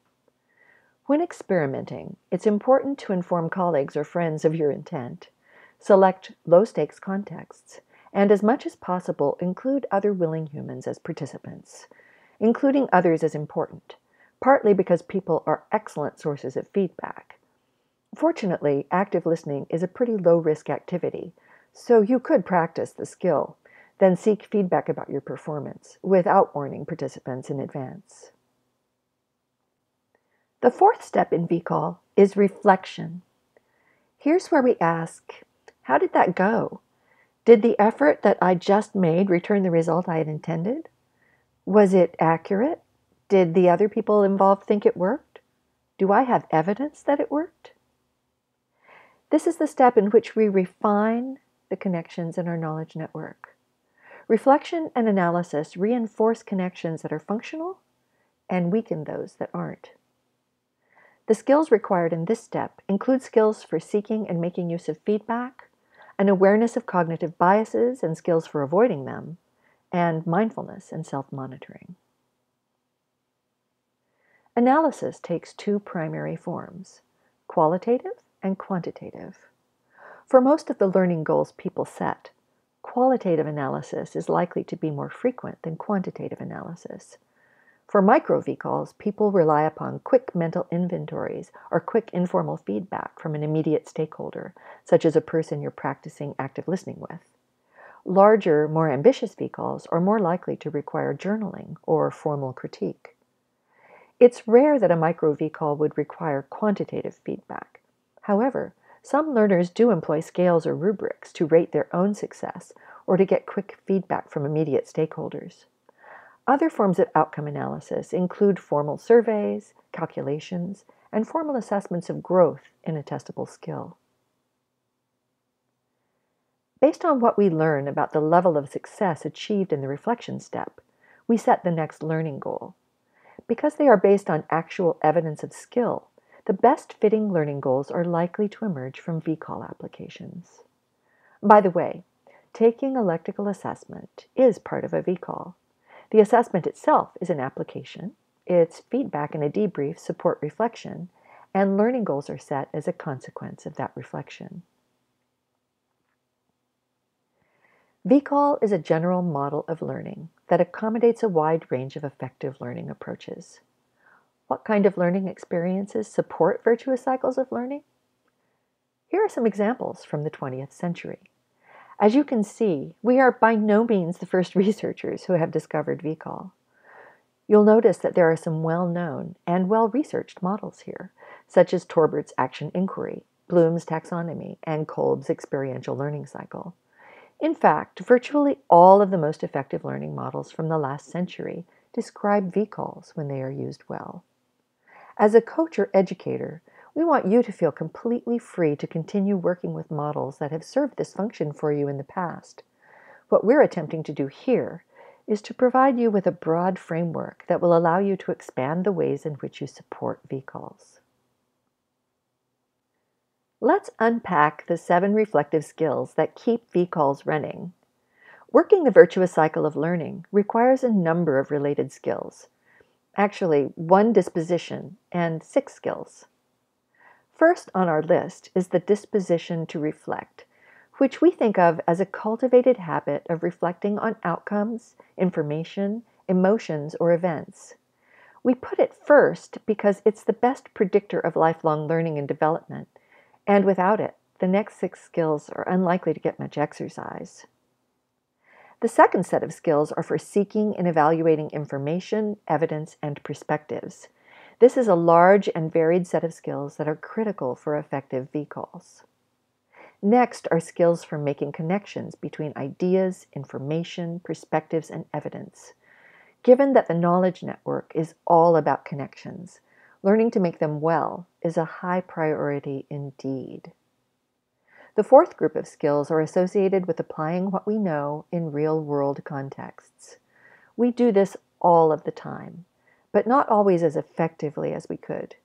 When experimenting, it's important to inform colleagues or friends of your intent, select low-stakes contexts, and as much as possible include other willing humans as participants. Including others is important. partly because people are excellent sources of feedback. Fortunately, active listening is a pretty low-risk activity, so you could practice the skill, then seek feedback about your performance without warning participants in advance. The fourth step in VCAL is reflection. Here's where we ask, how did that go? Did the effort that I just made return the result I had intended? Was it accurate? Did the other people involved think it worked? Do I have evidence that it worked? This is the step in which we refine the connections in our knowledge network. Reflection and analysis reinforce connections that are functional and weaken those that aren't. The skills required in this step include skills for seeking and making use of feedback, an awareness of cognitive biases and skills for avoiding them, and mindfulness and self-monitoring. Analysis takes two primary forms, qualitative and quantitative. For most of the learning goals people set, qualitative analysis is likely to be more frequent than quantitative analysis. For micro VCALs, people rely upon quick mental inventories or quick informal feedback from an immediate stakeholder, such as a person you're practicing active listening with. Larger, more ambitious VCALs are more likely to require journaling or formal critique. It's rare that a micro VCAL would require quantitative feedback. However, some learners do employ scales or rubrics to rate their own success or to get quick feedback from immediate stakeholders. Other forms of outcome analysis include formal surveys, calculations, and formal assessments of growth in a testable skill. Based on what we learn about the level of success achieved in the reflection step, we set the next learning goal. Because they are based on actual evidence of skill, the best fitting learning goals are likely to emerge from VCAL applications. By the way, taking a Lectica assessment is part of a VCAL. The assessment itself is an application, its feedback and a debrief support reflection, and learning goals are set as a consequence of that reflection. VCAL is a general model of learning that accommodates a wide range of effective learning approaches. What kind of learning experiences support virtuous cycles of learning? Here are some examples from the 20th century. As you can see, we are by no means the first researchers who have discovered VCAL. You'll notice that there are some well-known and well-researched models here, such as Torbert's action inquiry, Bloom's taxonomy, and Kolb's experiential learning cycle. In fact, virtually all of the most effective learning models from the last century describe VCALs when they are used well. As a coach or educator, we want you to feel completely free to continue working with models that have served this function for you in the past. What we're attempting to do here is to provide you with a broad framework that will allow you to expand the ways in which you support VCALs. Let's unpack the 7 reflective skills that keep VCALs running. Working the virtuous cycle of learning requires a number of related skills. Actually, 1 disposition and 6 skills. First on our list is the disposition to reflect, which we think of as a cultivated habit of reflecting on outcomes, information, emotions, or events. We put it first because it's the best predictor of lifelong learning and development, and without it, the next 6 skills are unlikely to get much exercise. The second set of skills are for seeking and evaluating information, evidence, and perspectives. This is a large and varied set of skills that are critical for effective VCALs. Next are skills for making connections between ideas, information, perspectives, and evidence. Given that the knowledge network is all about connections, learning to make them well is a high priority indeed. The fourth group of skills are associated with applying what we know in real-world contexts. We do this all of the time, but not always as effectively as we could.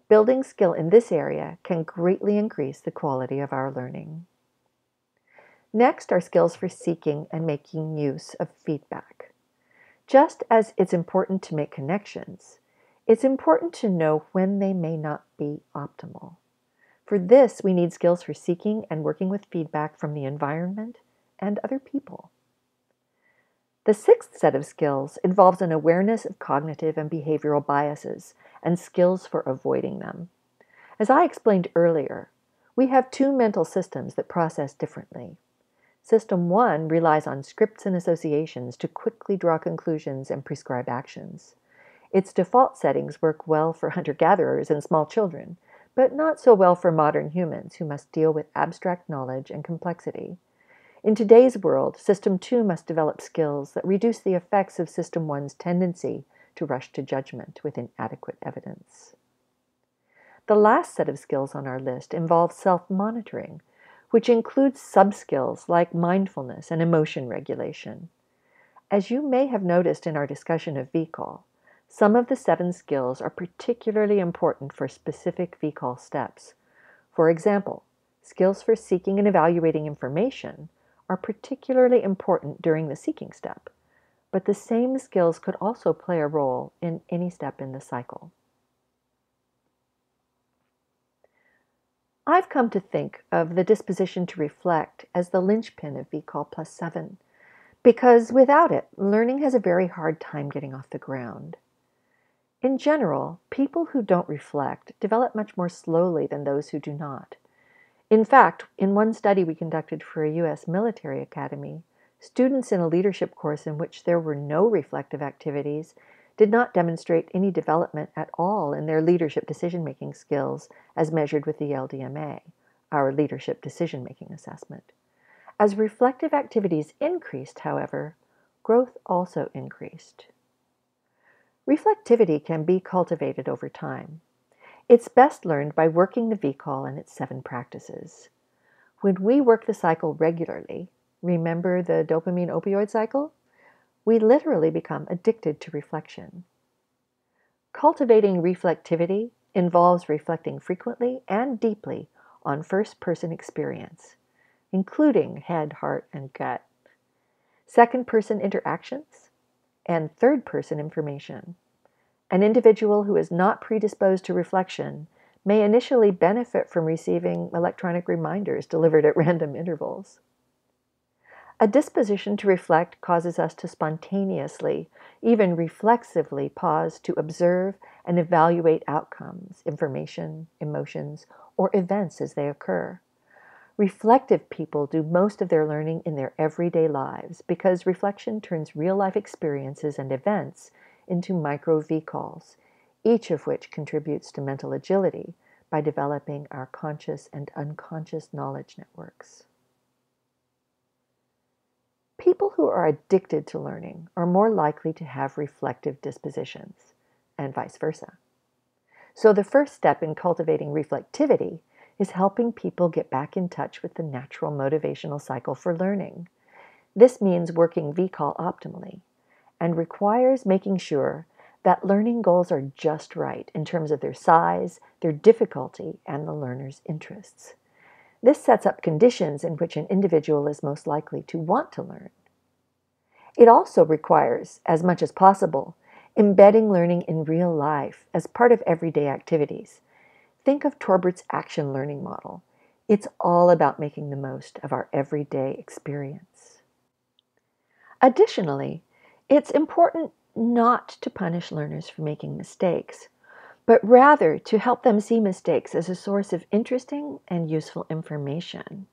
Building skill in this area can greatly increase the quality of our learning. Next are skills for seeking and making use of feedback. Just as it's important to make connections, it's important to know when they may not be optimal. For this, we need skills for seeking and working with feedback from the environment and other people. The sixth set of skills involves an awareness of cognitive and behavioral biases and skills for avoiding them. As I explained earlier, we have two mental systems that process differently. System 1 relies on scripts and associations to quickly draw conclusions and prescribe actions. Its default settings work well for hunter-gatherers and small children, but not so well for modern humans who must deal with abstract knowledge and complexity. In today's world, System 2 must develop skills that reduce the effects of System 1's tendency to rush to judgment with inadequate evidence. The last set of skills on our list involves self-monitoring, which includes sub-skills like mindfulness and emotion regulation. As you may have noticed in our discussion of VCAL, some of the 7 skills are particularly important for specific VCAL steps. For example, skills for seeking and evaluating information are particularly important during the seeking step, but the same skills could also play a role in any step in the cycle. I've come to think of the disposition to reflect as the linchpin of VCAL plus 7, because without it, learning has a very hard time getting off the ground. In general, people who don't reflect develop much more slowly than those who do not. In fact, in one study we conducted for a U.S. military academy, students in a leadership course in which there were no reflective activities did not demonstrate any development at all in their leadership decision-making skills as measured with the LDMA, our leadership decision-making assessment. As reflective activities increased, however, growth also increased. Reflectivity can be cultivated over time. It's best learned by working the VCAL and its 7 practices. When we work the cycle regularly, remember the dopamine opioid cycle? We literally become addicted to reflection. Cultivating reflectivity involves reflecting frequently and deeply on first-person experience, including head, heart, and gut, second-person interactions, and third-person information. An individual who is not predisposed to reflection may initially benefit from receiving electronic reminders delivered at random intervals. A disposition to reflect causes us to spontaneously, even reflexively, pause to observe and evaluate outcomes, information, emotions, or events as they occur. Reflective people do most of their learning in their everyday lives because reflection turns real-life experiences and events into micro VCALs, each of which contributes to mental agility by developing our conscious and unconscious knowledge networks. People who are addicted to learning are more likely to have reflective dispositions, and vice versa. So the first step in cultivating reflectivity is helping people get back in touch with the natural motivational cycle for learning. This means working VCAL optimally and requires making sure that learning goals are just right in terms of their size, their difficulty, and the learner's interests. This sets up conditions in which an individual is most likely to want to learn. It also requires, as much as possible, embedding learning in real life as part of everyday activities. Think of Torbert's action learning model. It's all about making the most of our everyday experience. Additionally, it's important not to punish learners for making mistakes, but rather to help them see mistakes as a source of interesting and useful information.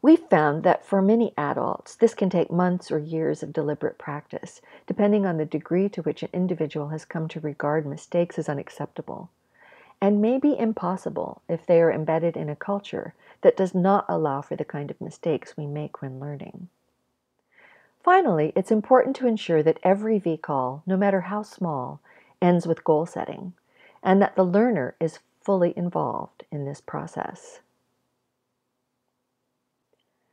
We've found that for many adults, this can take months or years of deliberate practice, depending on the degree to which an individual has come to regard mistakes as unacceptable, and may be impossible if they are embedded in a culture that does not allow for the kind of mistakes we make when learning. Finally, it's important to ensure that every VCAL, no matter how small, ends with goal setting, and that the learner is fully involved in this process.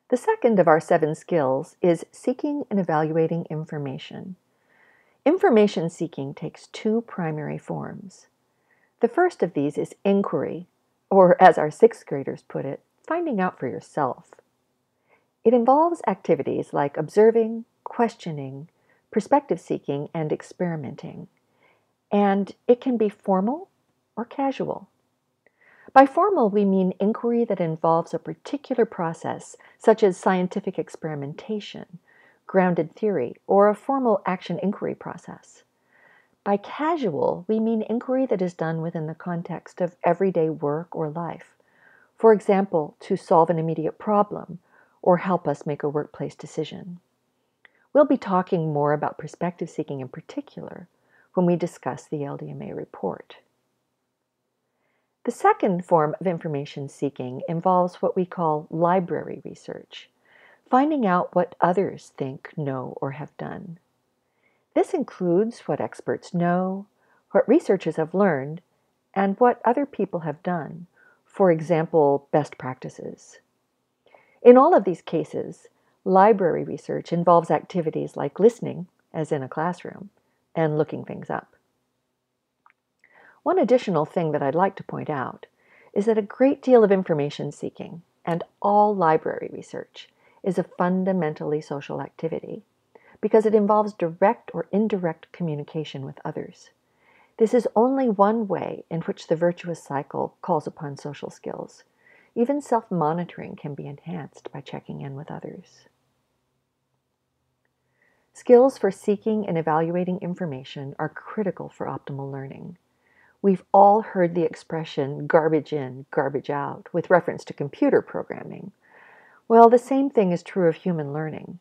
The second of our 7 skills is seeking and evaluating information. Information seeking takes 2 primary forms. The first of these is inquiry, or as our 6th graders put it, finding out for yourself. It involves activities like observing, questioning, perspective seeking, and experimenting. And it can be formal or casual. By formal, we mean inquiry that involves a particular process, such as scientific experimentation, grounded theory, or a formal action inquiry process. By casual, we mean inquiry that is done within the context of everyday work or life. For example, to solve an immediate problem or help us make a workplace decision. We'll be talking more about perspective seeking in particular when we discuss the LDMA report. The second form of information seeking involves what we call library research, finding out what others think, know, or have done. This includes what experts know, what researchers have learned, and what other people have done, for example, best practices. In all of these cases, library research involves activities like listening, as in a classroom, and looking things up. One additional thing that I'd like to point out is that a great deal of information seeking, and all library research, is a fundamentally social activity, because it involves direct or indirect communication with others. This is only one way in which the virtuous cycle calls upon social skills. Even self-monitoring can be enhanced by checking in with others. Skills for seeking and evaluating information are critical for optimal learning. We've all heard the expression garbage in, garbage out with reference to computer programming. Well, the same thing is true of human learning.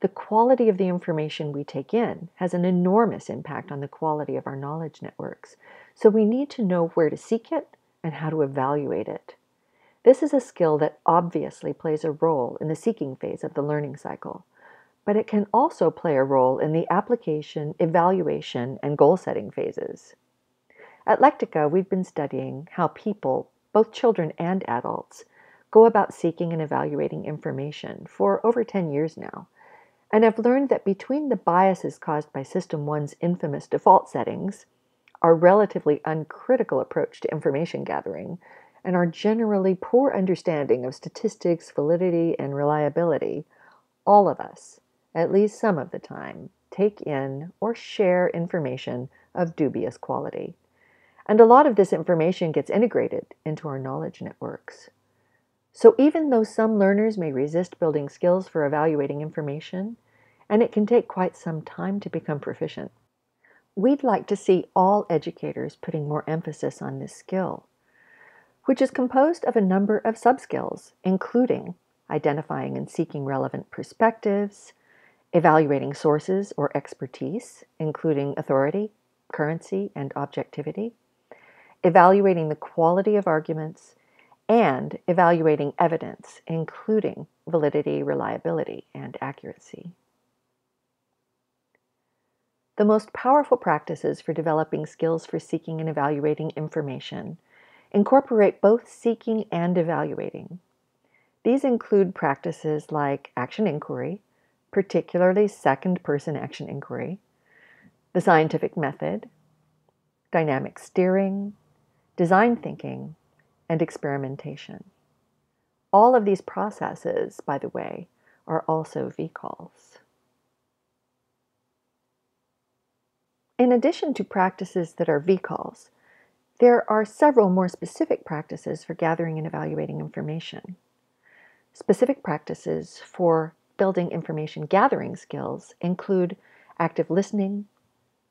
The quality of the information we take in has an enormous impact on the quality of our knowledge networks, so we need to know where to seek it and how to evaluate it. This is a skill that obviously plays a role in the seeking phase of the learning cycle, but it can also play a role in the application, evaluation, and goal-setting phases. At Lectica, we've been studying how people, both children and adults, go about seeking and evaluating information for over 10 years now, and have learned that between the biases caused by System 1's infamous default settings, our relatively uncritical approach to information gathering, and our generally poor understanding of statistics, validity, and reliability, all of us, at least some of the time, take in or share information of dubious quality. And a lot of this information gets integrated into our knowledge networks. So even though some learners may resist building skills for evaluating information, and it can take quite some time to become proficient, we'd like to see all educators putting more emphasis on this skill, which is composed of a number of subskills, including identifying and seeking relevant perspectives, evaluating sources or expertise, including authority, currency, and objectivity, evaluating the quality of arguments, and evaluating evidence, including validity, reliability, and accuracy. The most powerful practices for developing skills for seeking and evaluating information incorporate both seeking and evaluating. These include practices like action inquiry, particularly second-person action inquiry, the scientific method, dynamic steering, design thinking, and experimentation. All of these processes, by the way, are also VCALs. In addition to practices that are VCALs, there are several more specific practices for gathering and evaluating information. Specific practices for building information gathering skills include active listening,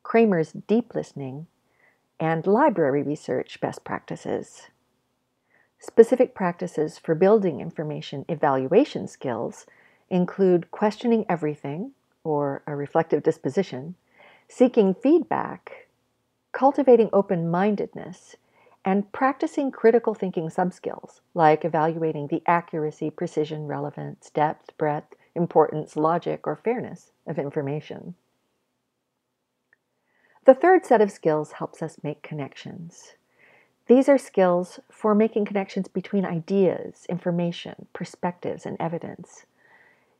Kramer's deep listening, and library research best practices. Specific practices for building information evaluation skills include questioning everything, or a reflective disposition, seeking feedback, cultivating open-mindedness, and practicing critical thinking subskills, like evaluating the accuracy, precision, relevance, depth, breadth, importance, logic, or fairness of information. The third set of skills helps us make connections. These are skills for making connections between ideas, information, perspectives, and evidence.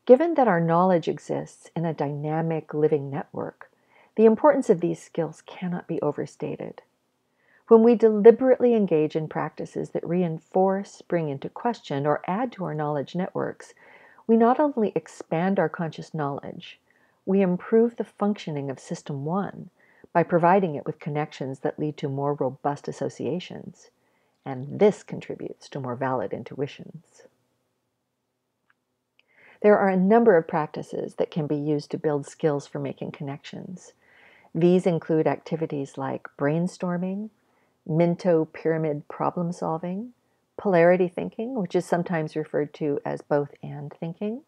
Given that our knowledge exists in a dynamic living network, the importance of these skills cannot be overstated. When we deliberately engage in practices that reinforce, bring into question, or add to our knowledge networks, we not only expand our conscious knowledge, we improve the functioning of System 1 by providing it with connections that lead to more robust associations, and this contributes to more valid intuitions. There are a number of practices that can be used to build skills for making connections. These include activities like brainstorming, Minto pyramid problem solving, polarity thinking, which is sometimes referred to as both and thinking,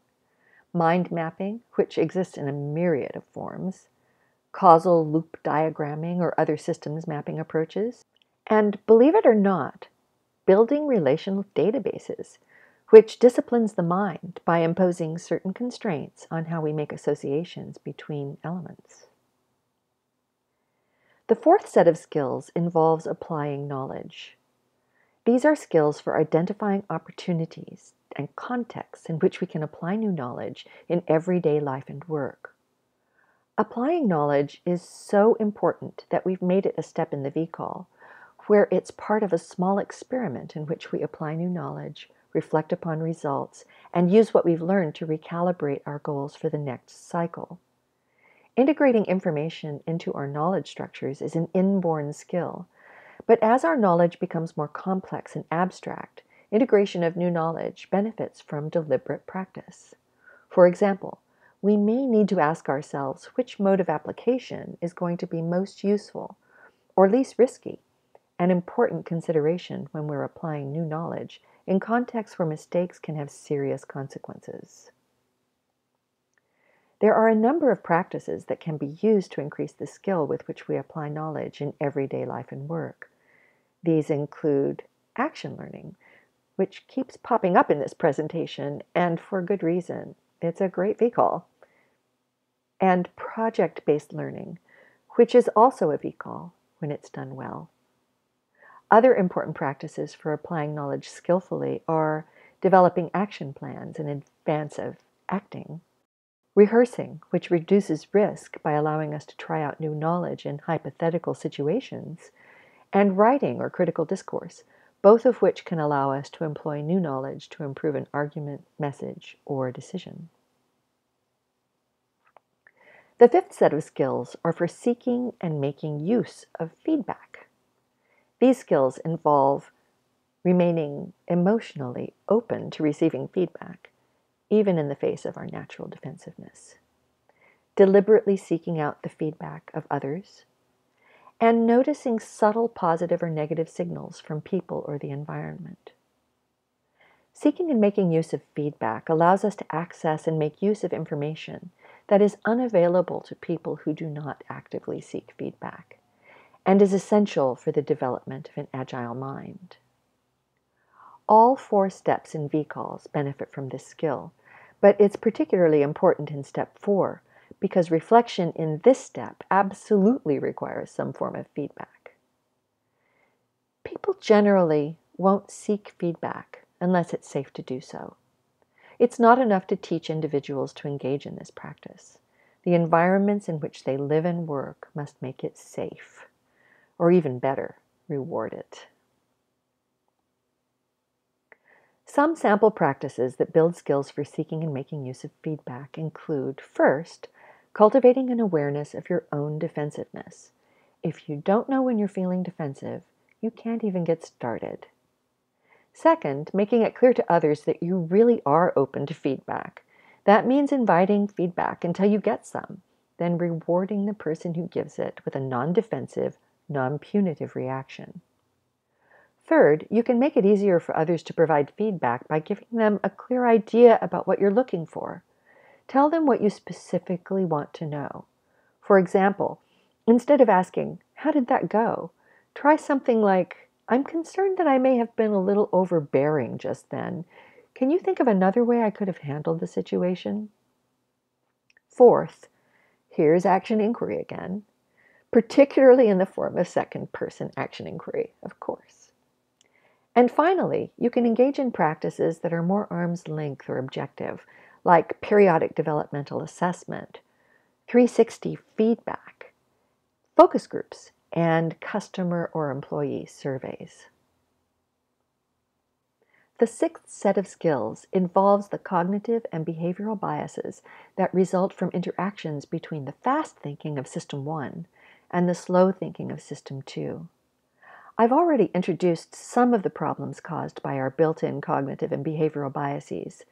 mind mapping, which exists in a myriad of forms, causal loop diagramming or other systems mapping approaches, and believe it or not, building relational databases, which disciplines the mind by imposing certain constraints on how we make associations between elements. The fourth set of skills involves applying knowledge. These are skills for identifying opportunities and contexts in which we can apply new knowledge in everyday life and work. Applying knowledge is so important that we've made it a step in the VCAL, where it's part of a small experiment in which we apply new knowledge, reflect upon results, and use what we've learned to recalibrate our goals for the next cycle. Integrating information into our knowledge structures is an inborn skill, but as our knowledge becomes more complex and abstract, integration of new knowledge benefits from deliberate practice. For example, we may need to ask ourselves which mode of application is going to be most useful or least risky, an important consideration when we're applying new knowledge in contexts where mistakes can have serious consequences. There are a number of practices that can be used to increase the skill with which we apply knowledge in everyday life and work. These include action learning, which keeps popping up in this presentation, and for good reason. It's a great VCAL. And project-based learning, which is also a VCAL when it's done well. Other important practices for applying knowledge skillfully are developing action plans in advance of acting, rehearsing, which reduces risk by allowing us to try out new knowledge in hypothetical situations, and writing or critical discourse, both of which can allow us to employ new knowledge to improve an argument, message, or decision. The fifth set of skills are for seeking and making use of feedback. These skills involve remaining emotionally open to receiving feedback, even in the face of our natural defensiveness, deliberately seeking out the feedback of others, and noticing subtle positive or negative signals from people or the environment. Seeking and making use of feedback allows us to access and make use of information that is unavailable to people who do not actively seek feedback, and is essential for the development of an agile mind. All 4 steps in VCALs benefit from this skill, but it's particularly important in step 4 because reflection in this step absolutely requires some form of feedback. People generally won't seek feedback unless it's safe to do so. It's not enough to teach individuals to engage in this practice. The environments in which they live and work must make it safe, or even better, reward it. Some sample practices that build skills for seeking and making use of feedback include, first, cultivating an awareness of your own defensiveness. If you don't know when you're feeling defensive, you can't even get started. Second, making it clear to others that you really are open to feedback. That means inviting feedback until you get some, then rewarding the person who gives it with a non-defensive, non-punitive reaction. Third, you can make it easier for others to provide feedback by giving them a clear idea about what you're looking for. Tell them what you specifically want to know. For example, instead of asking, "How did that go?" try something like, "I'm concerned that I may have been a little overbearing just then. Can you think of another way I could have handled the situation?" Fourth, here's action inquiry again, particularly in the form of second-person action inquiry, of course. And finally, you can engage in practices that are more arm's length or objective, like periodic developmental assessment, 360 feedback, focus groups, and customer or employee surveys. The sixth set of skills involves the cognitive and behavioral biases that result from interactions between the fast thinking of System 1 and the slow thinking of System 2. I've already introduced some of the problems caused by our built-in cognitive and behavioral biases.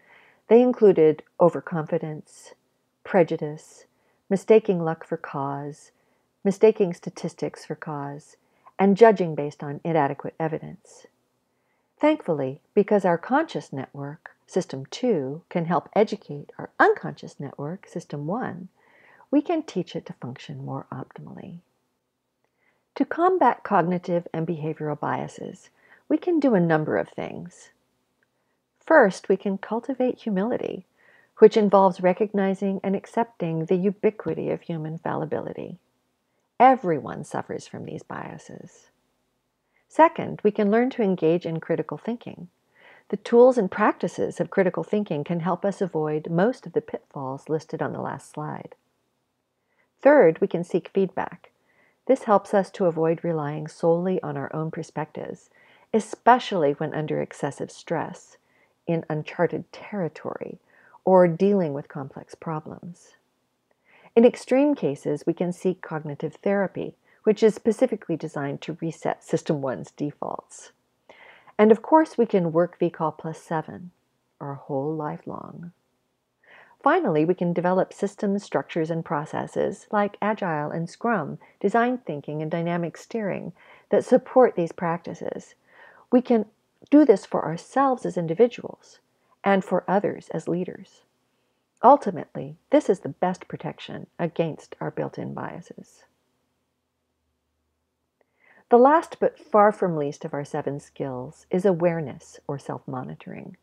They included overconfidence, prejudice, mistaking luck for cause, mistaking statistics for cause, and judging based on inadequate evidence. Thankfully, because our conscious network, System 2, can help educate our unconscious network, System 1, we can teach it to function more optimally. To combat cognitive and behavioral biases, we can do a number of things. First, we can cultivate humility, which involves recognizing and accepting the ubiquity of human fallibility. Everyone suffers from these biases. Second, we can learn to engage in critical thinking. The tools and practices of critical thinking can help us avoid most of the pitfalls listed on the last slide. Third, we can seek feedback. This helps us to avoid relying solely on our own perspectives, especially when under excessive stress, in uncharted territory, or dealing with complex problems. In extreme cases, we can seek cognitive therapy, which is specifically designed to reset System 1's defaults. And of course, we can work VCAL +7 our whole life long. Finally, we can develop systems, structures, and processes like Agile and Scrum, design thinking, and dynamic steering that support these practices. We can do this for ourselves as individuals and for others as leaders. Ultimately, this is the best protection against our built-in biases. The last but far from least of our 7 skills is awareness or self-monitoring,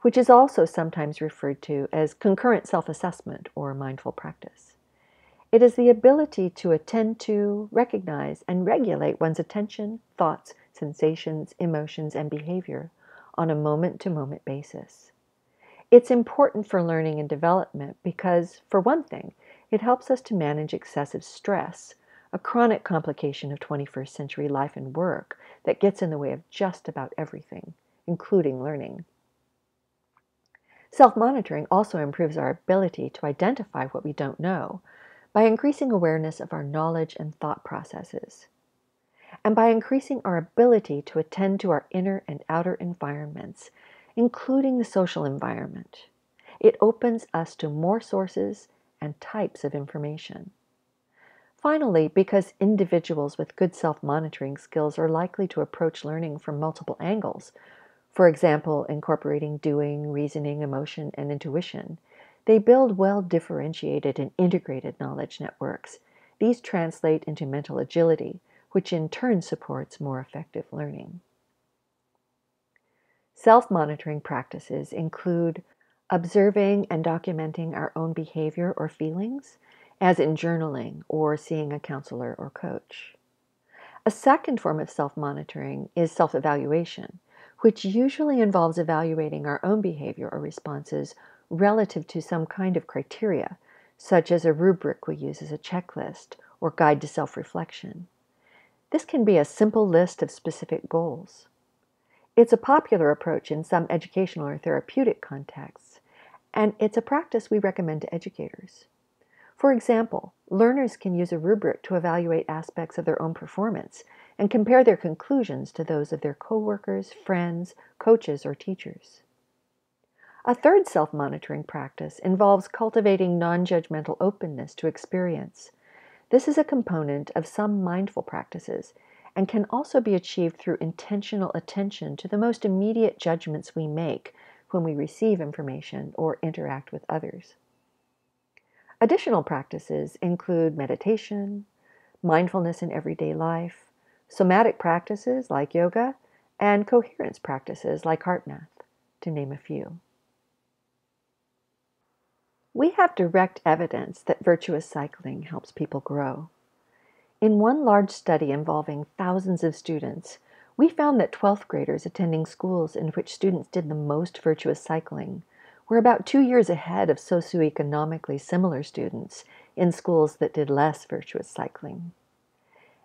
which is also sometimes referred to as concurrent self-assessment or mindful practice. It is the ability to attend to, recognize, and regulate one's attention, thoughts, sensations, emotions, and behavior on a moment-to-moment basis. It's important for learning and development because, for one thing, it helps us to manage excessive stress, a chronic complication of 21st century life and work that gets in the way of just about everything, including learning. Self-monitoring also improves our ability to identify what we don't know by increasing awareness of our knowledge and thought processes, and by increasing our ability to attend to our inner and outer environments, including the social environment. It opens us to more sources and types of information. Finally, because individuals with good self-monitoring skills are likely to approach learning from multiple angles, for example, incorporating doing, reasoning, emotion, and intuition, they build well-differentiated and integrated knowledge networks. These translate into mental agility, which in turn supports more effective learning. Self-monitoring practices include observing and documenting our own behavior or feelings, as in journaling or seeing a counselor or coach. A second form of self-monitoring is self-evaluation, which usually involves evaluating our own behavior or responses relative to some kind of criteria, such as a rubric we use as a checklist or guide to self-reflection. This can be a simple list of specific goals. It's a popular approach in some educational or therapeutic contexts, and it's a practice we recommend to educators. For example, learners can use a rubric to evaluate aspects of their own performance and compare their conclusions to those of their coworkers, friends, coaches, or teachers. A third self-monitoring practice involves cultivating non-judgmental openness to experience. This is a component of some mindful practices and can also be achieved through intentional attention to the most immediate judgments we make when we receive information or interact with others. Additional practices include meditation, mindfulness in everyday life, somatic practices like yoga, and coherence practices like HeartMath, to name a few. We have direct evidence that virtuous cycling helps people grow. In one large study involving thousands of students, we found that 12th graders attending schools in which students did the most virtuous cycling were about 2 years ahead of socioeconomically similar students in schools that did less virtuous cycling.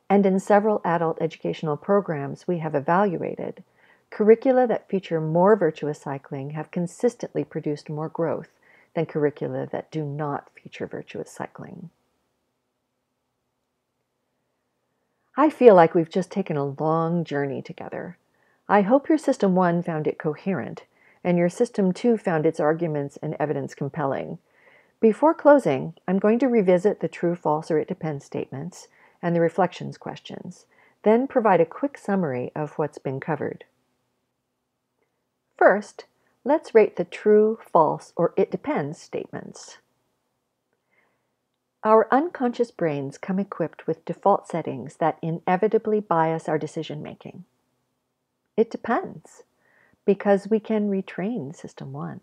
And in several adult educational programs we have evaluated, curricula that feature more virtuous cycling have consistently produced more growth than curricula that do not feature virtuous cycling. I feel like we've just taken a long journey together. I hope your System 1 found it coherent, and your system too found its arguments and evidence compelling. Before closing, I'm going to revisit the true, false, or it depends statements and the reflections questions, then provide a quick summary of what's been covered. First, let's rate the true, false, or it depends statements. Our unconscious brains come equipped with default settings that inevitably bias our decision-making. It depends, because we can retrain System 1.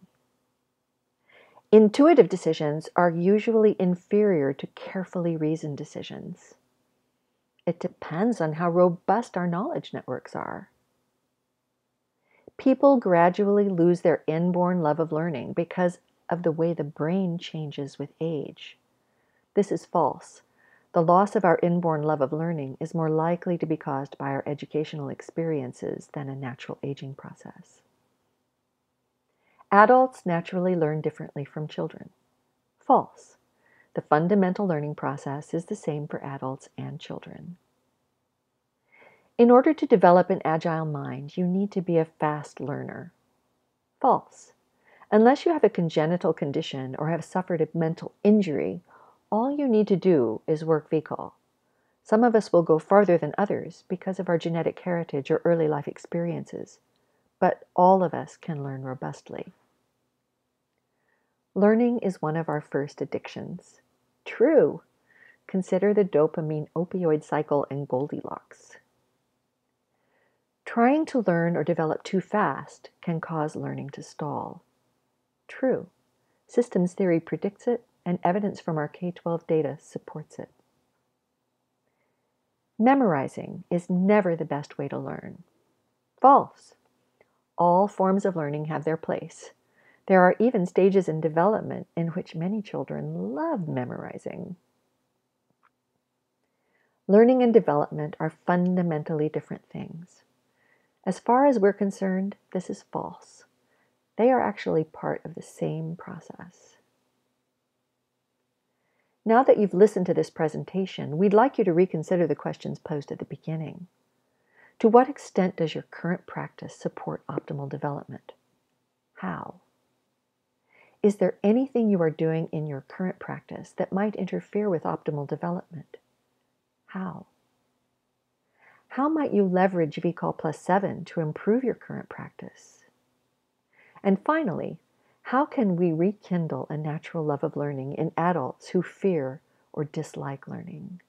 Intuitive decisions are usually inferior to carefully reasoned decisions. It depends on how robust our knowledge networks are. People gradually lose their inborn love of learning because of the way the brain changes with age. This is false. The loss of our inborn love of learning is more likely to be caused by our educational experiences than a natural aging process. Adults naturally learn differently from children. False. The fundamental learning process is the same for adults and children. In order to develop an agile mind, you need to be a fast learner. False. Unless you have a congenital condition or have suffered a mental injury, all you need to do is work VCAL. Some of us will go farther than others because of our genetic heritage or early life experiences, but all of us can learn robustly. Learning is one of our first addictions. True. Consider the dopamine opioid cycle and Goldilocks. Trying to learn or develop too fast can cause learning to stall. True. Systems theory predicts it, and evidence from our K-12 data supports it. Memorizing is never the best way to learn. False. All forms of learning have their place. There are even stages in development in which many children love memorizing. Learning and development are fundamentally different things. As far as we're concerned, this is false. They are actually part of the same process. Now that you've listened to this presentation, we'd like you to reconsider the questions posed at the beginning. To what extent does your current practice support optimal development? How? Is there anything you are doing in your current practice that might interfere with optimal development? How? How might you leverage VCAL plus 7 to improve your current practice? And finally, how can we rekindle a natural love of learning in adults who fear or dislike learning?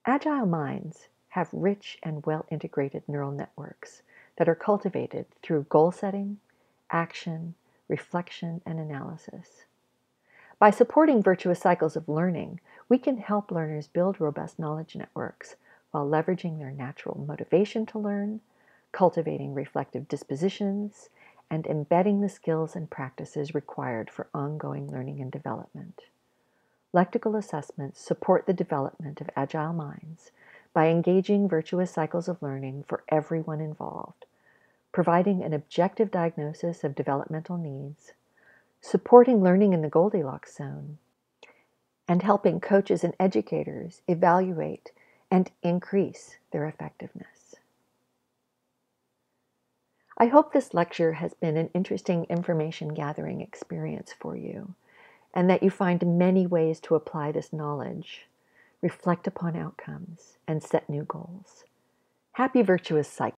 Agile minds have rich and well-integrated neural networks that are cultivated through goal setting, action, reflection, and analysis. By supporting virtuous cycles of learning, we can help learners build robust knowledge networks while leveraging their natural motivation to learn, cultivating reflective dispositions, and embedding the skills and practices required for ongoing learning and development. Lectical assessments support the development of agile minds by engaging virtuous cycles of learning for everyone involved, providing an objective diagnosis of developmental needs, supporting learning in the Goldilocks zone, and helping coaches and educators evaluate and increase their effectiveness. I hope this lecture has been an interesting information gathering experience for you, and that you find many ways to apply this knowledge, reflect upon outcomes, and set new goals. Happy virtuous cycle.